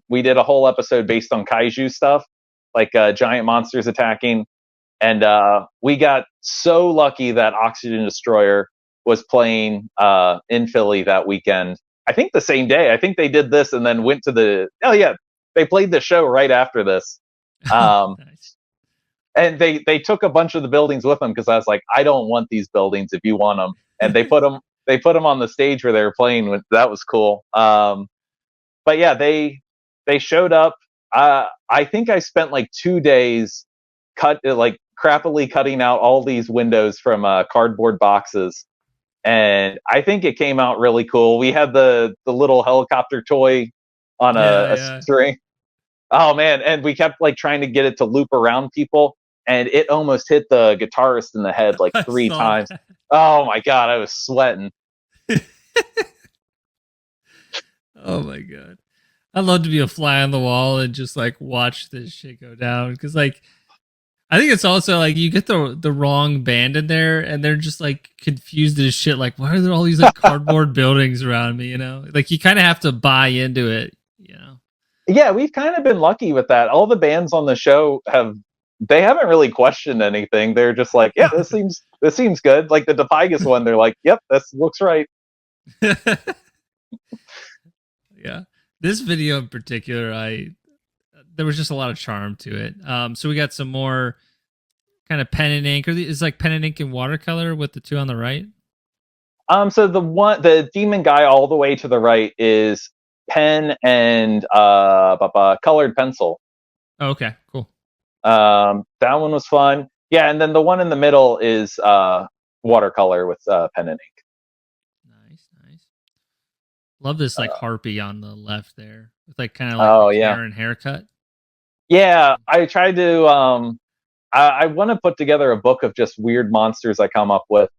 We did a whole episode based on kaiju stuff, like giant monsters attacking, and we got so lucky that Oxygen Destroyer was playing in Philly that weekend. I think the same day. I think they did this and then went to the. Oh yeah, they played the show right after this. Nice. And they took a bunch of the buildings with them because I was like, I don't want these buildings if you want them, and they put them on the stage where they were playing. That was cool. But yeah, they showed up. I think I spent like 2 days crappily cutting out all these windows from cardboard boxes, and I think it came out really cool. We had the little helicopter toy on a string. Oh man, and we kept like trying to get it to loop around people, and it almost hit the guitarist in the head like 3 times. That. Oh my god, I was sweating. Oh my god, I'd love to be a fly on the wall and just like watch this shit go down, because like I think it's also like you get the wrong band in there and they're just like confused as shit. Like, why are there all these like cardboard buildings around me? You know, like you kind of have to buy into it. You know. Yeah, we've kind of been lucky with that. All the bands on the show haven't really questioned anything. They're just like, yeah, this seems good. Like the Dipygus one, they're like, yep, this looks right. Yeah, this video in particular, there was just a lot of charm to it. So we got some more kind of pen and ink, or it's like pen and ink and watercolor with the two on the right. So the demon guy all the way to the right is pen and colored pencil. Oh, okay, cool. That one was fun. Yeah, and then the one in the middle is watercolor with pen and ink. Nice. Love this like harpy on the left there with like kind of like hair and haircut. Yeah, I tried to. I want to put together a book of just weird monsters I come up with.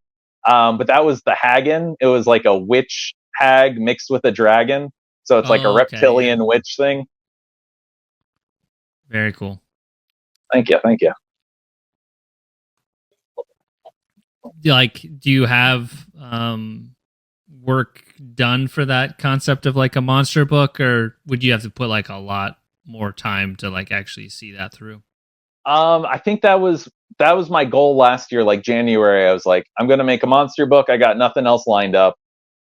But that was the Hagen. It was like a witch hag mixed with a dragon. So it's like a reptilian witch thing. Very cool. Thank you. Like, do you have work done for that concept of like a monster book, or would you have to put like a lot more time to like actually see that through? I think that was my goal last year, like January. I was like, I'm going to make a monster book. I got nothing else lined up.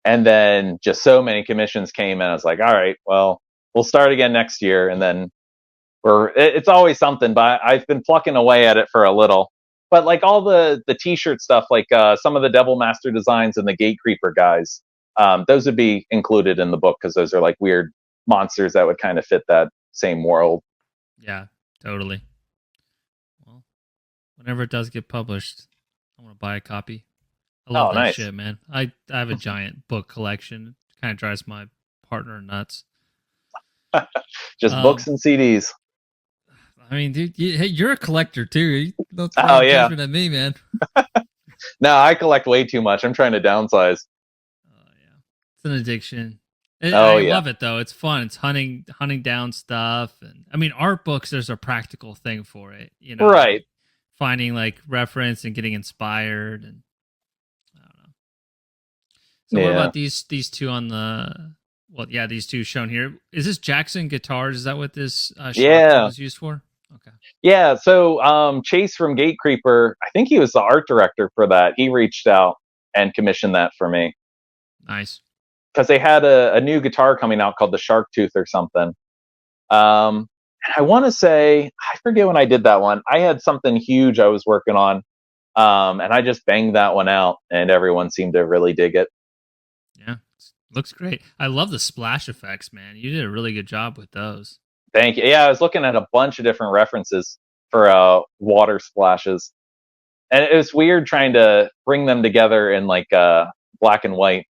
And then just so many commissions came, and I was like, all right, well, we'll start again next year. And then it's always something, but I've been plucking away at it for a little. But like all the t-shirt stuff, like some of the Devil Master designs and the Gatecreeper guys, those would be included in the book because those are like weird monsters that would kind of fit that same world. Yeah, totally. Well, whenever it does get published, I want to buy a copy. I love that shit, man. I have a giant book collection. It kind of drives my partner nuts. Just books and CDs. I mean, dude, you're a collector too. Don't throw judgment at me, man. No, I collect way too much. I'm trying to downsize. Oh yeah, it's an addiction. I love it though. It's fun. It's hunting down stuff, and I mean, art books. There's a practical thing for it, you know. Right. Finding like reference and getting inspired, and I don't know. So what about these two on the? Well, yeah, these two shown here. Is this Jackson Guitars? Is that what this was used for? Okay. Yeah, so Chase from Gatecreeper, I think he was the art director for that. He reached out and commissioned that for me. Nice. Because they had a new guitar coming out called the Shark Tooth or something. I want to say, I forget when I did that one. I had something huge I was working on, and I just banged that one out, and everyone seemed to really dig it. Yeah, looks great. I love the splash effects, man. You did a really good job with those. Thank you. Yeah, I was looking at a bunch of different references for water splashes, and it was weird trying to bring them together in like black and white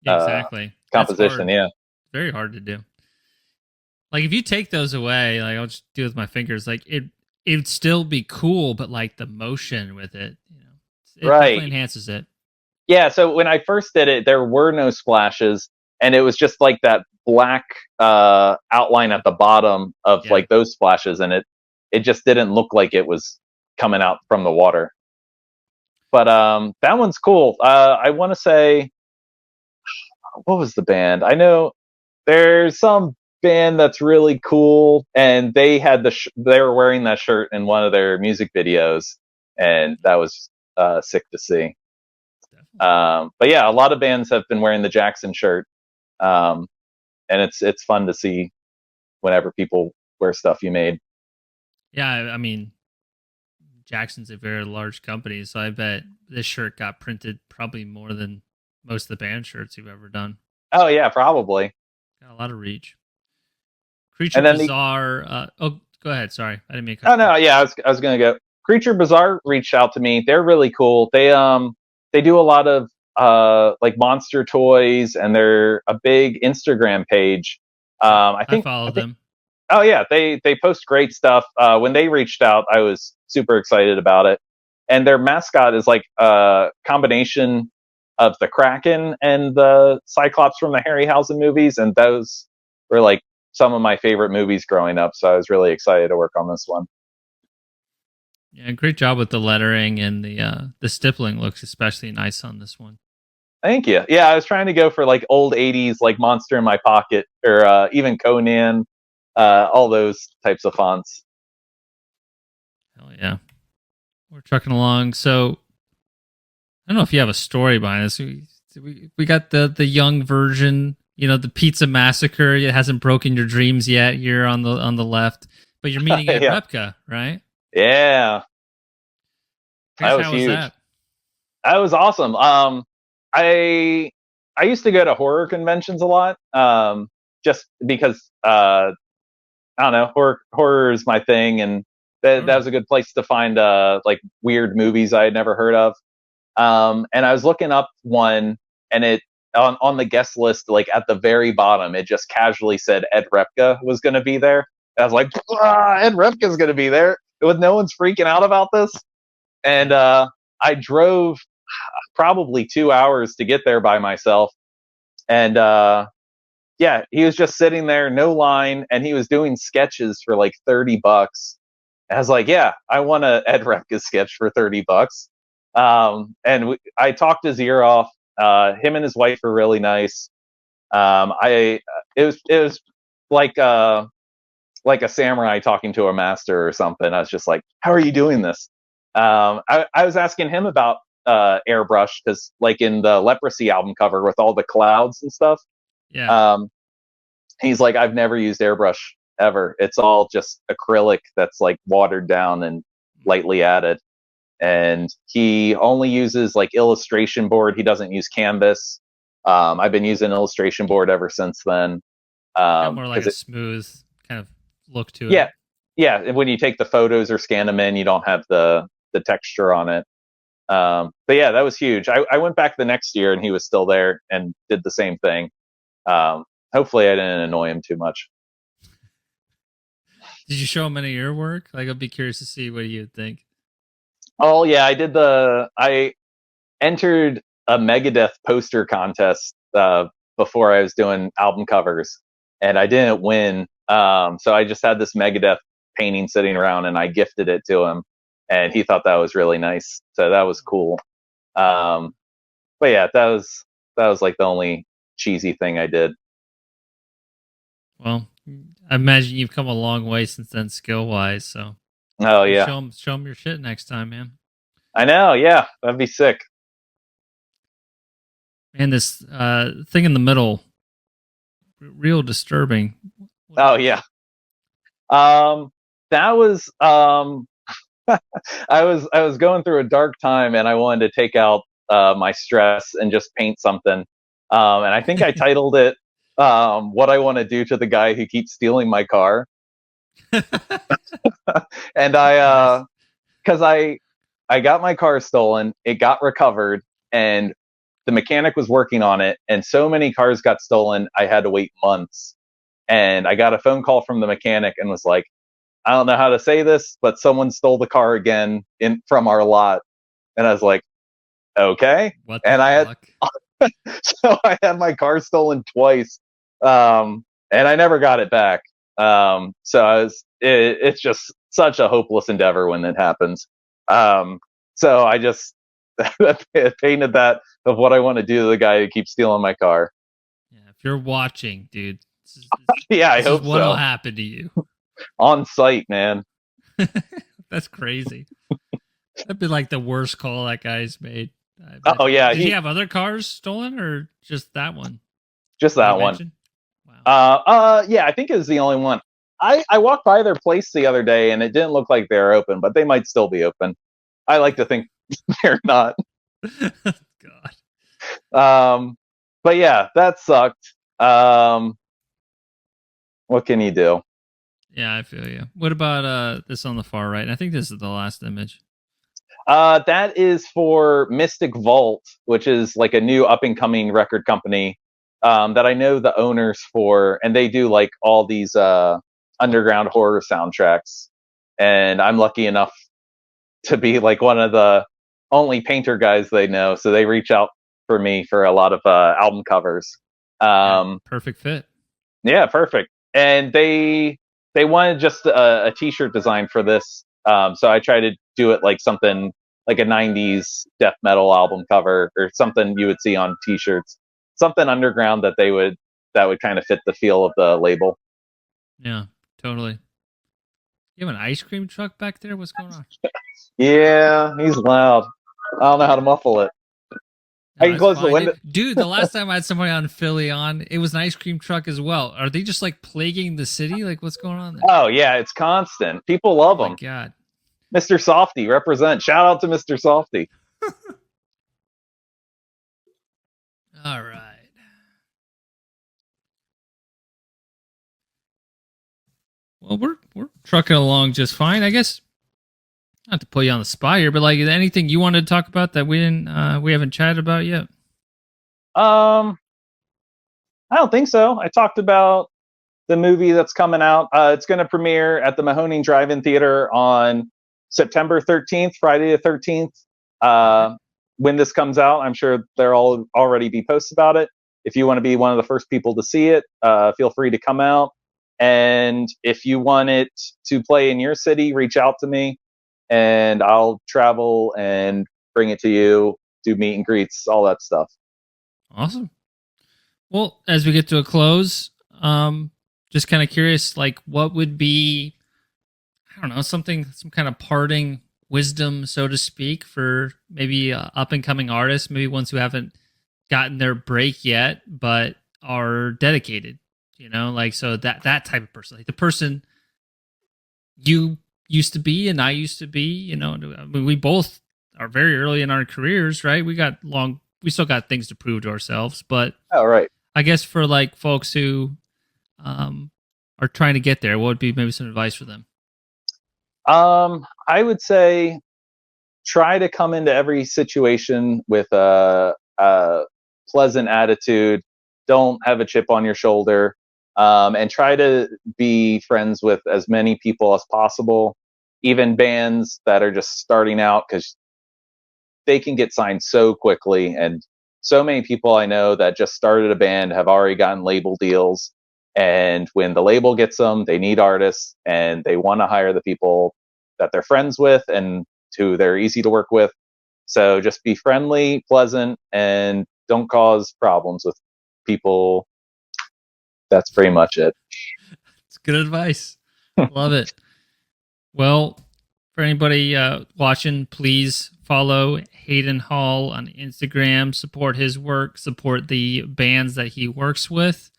uh, Exactly. That's composition. hard. Yeah, Very hard to do. Like if you take those away, like I'll just do it with my fingers, like it'd still be cool, but like the motion with it, it definitely right. enhances it. Yeah, so when I first did it, there were no splashes, and it was just like that black outline at the bottom of Yeah. like those splashes, and it just didn't look like it was coming out from the water. But that one's cool. I want to say, what was the band? I know there's some band that's really cool, and they had they were wearing that shirt in one of their music videos, and that was sick to see. But yeah, a lot of bands have been wearing the Jackson shirt, um, and it's fun to see whenever people wear stuff you made. Yeah, I mean, Jackson's a very large company, so I bet this shirt got printed probably more than most of the band shirts you've ever done. Oh yeah, probably. Got a lot of reach. Creature And then Bizarre. Oh, go ahead. Sorry, I didn't mean to cut oh you off. no, yeah, I was gonna go. Creature Bazaar reached out to me. They're really cool. They do a lot of like monster toys, and they're a big Instagram page. I follow I think them. oh yeah, they post great stuff. When they reached out, I was super excited about it. And their mascot is like a combination of the Kraken and the Cyclops from the Harryhausen movies, and those were like some of my favorite movies growing up. So I was really excited to work on this one. Yeah, great job with the lettering, and the stippling looks especially nice on this one. Thank you. Yeah, I was trying to go for like old '80s, like Monster in My Pocket, or even Conan, all those types of fonts. Hell yeah, we're trucking along. So I don't know if you have a story behind this. We got the young version, the Pizza Massacre. It hasn't broken your dreams yet. You're on the left, but you're meeting Ed Yeah. Repka, right? Yeah, that was How was huge. that? That was awesome. I I used to go to horror conventions a lot, just because I don't know, horror is my thing, and that Totally. was a good place to find like weird movies I had never heard of. And I was looking up one, and it on the guest list, like at the very bottom, it just casually said Ed Repka was going to be there. And I was like, Ed Repka's going to be there. With no one's freaking out about this. And Yeah. I drove probably 2 hours to get there by myself. And yeah, he was just sitting there, no line, and he was doing sketches for like $30. I was like, yeah, I want a Ed Repka sketch for $30. I talked his ear off. Him and his wife were really nice. It was like a samurai talking to a master or something. I was just like, how are you doing this? I was asking him about airbrush, because like in the Leprosy album cover with all the clouds and stuff, Yeah. um, he's like, I've never used airbrush ever. It's all just acrylic that's like watered down and lightly added. And he only uses like illustration board. He doesn't use canvas. I've been using illustration board ever since then. Got more like a It, smooth kind of look to yeah, it. yeah. When you take the photos or scan them in, you don't have the texture on it. But yeah, that was huge. I went back the next year, and he was still there and did the same thing. Hopefully, I didn't annoy him too much. Did you show him any of your work? Like, I'd be curious to see what you'd think. Oh yeah, I entered a Megadeth poster contest before I was doing album covers, and I didn't win. So I just had this Megadeth painting sitting around, and I gifted it to him, and he thought that was really nice. So that was cool. Um, but yeah, that was like the only cheesy thing I did. Well, I imagine you've come a long way since then, skill wise. So Oh yeah, show him your shit next time, man. I know. Yeah, that'd be sick. And this thing in the middle, real disturbing. Oh yeah. That was I was going through a dark time, and I wanted to take out my stress and just paint something. And I think I titled it "What I Want to Do to the Guy Who Keeps Stealing My Car." And Nice. because I got my car stolen, it got recovered, and the mechanic was working on it, and so many cars got stolen, I had to wait months. And I got a phone call from the mechanic and was like, I don't know how to say this, but someone stole the car again in from our lot. And I was like, okay. What the And I had fuck? so I had my car stolen twice, and I never got it back. So it's just such a hopeless endeavor when it happens. So I just painted that of what I want to do to the guy who keeps stealing my car. Yeah, if you're watching, dude, Yeah, I this is hope what'll so. happen to you. On site, man. That's crazy. That'd be like the worst call that guy's made. I Oh imagine. yeah, Did he have other cars stolen or just that one? just Did he that one. mention? Wow. Yeah, I think it was the only one. I walked by their place the other day and it didn't look like they were open, but they might still be open. I like to think they're not. God. But yeah, that sucked. What can you do? Yeah, I feel you. What about this on the far right? I think this is the last image. That is for Mystic Vault, which is like a new up and coming record company that I know the owners for, and they do like all these underground horror soundtracks. And I'm lucky enough to be like one of the only painter guys they know, so they reach out for me for a lot of album covers. Yeah, perfect fit. Yeah, perfect. And they wanted just a t-shirt design for this, so I tried to do it like something like a '90s death metal album cover or something you would see on t-shirts, something underground that would kind of fit the feel of the label. Yeah, totally. You have an ice cream truck back there? What's going on? Yeah, he's loud. I don't know how to muffle it. I No, can that's close the fine, window. dude. The last time I had somebody on Philly on, it was an ice cream truck as well. Are they just like plaguing the city? Like, what's going on there? Oh yeah, it's constant. People Oh love my him. god! Mr. Softy represent. Shout out to Mr. Softy. All right. Well, we're trucking along just fine, I guess. Not to put you on the spot here, but like anything you wanted to talk about that we haven't chatted about yet. Um, I don't think so. I talked about the movie that's coming out. It's going to premiere at the Mahoning Drive-In Theater on September 13th, Friday the 13th. Okay. When this comes out, I'm sure there'll all already be posts about it. If you want to be one of the first people to see it, feel free to come out. And if you want it to play in your city, reach out to me and I'll travel and bring it to you, do meet and greets, all that stuff. Awesome. Well, as we get to a close, just kind of curious, like what would be, I don't know, some kind of parting wisdom, so to speak, for maybe up and coming artists, maybe ones who haven't gotten their break yet, but are dedicated, like, so that type of person, like the person you used to be and I used to be, I mean, we both are very early in our careers, right? We still got things to prove to ourselves, but All right. I guess for like folks who are trying to get there, what would be maybe some advice for them? I would say try to come into every situation with a pleasant attitude. Don't have a chip on your shoulder, and try to be friends with as many people as possible, even bands that are just starting out, because they can get signed so quickly. And so many people I know that just started a band have already gotten label deals. And when the label gets them, they need artists and they want to hire the people that they're friends with and who they're easy to work with. So just be friendly, pleasant, and don't cause problems with people. That's pretty much it. It's good advice. Love it. Well, for anybody watching, please follow Hayden Hall on Instagram, support his work, support the bands that he works with.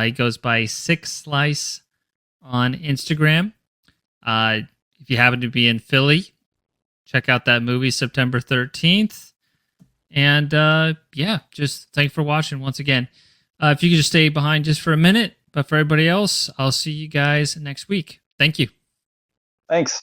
He goes by Six Slice on Instagram. If you happen to be in Philly, check out that movie September 13th. And yeah, just thanks for watching once again. If you could just stay behind just for a minute, but for everybody else, I'll see you guys next week. Thank you. Thanks.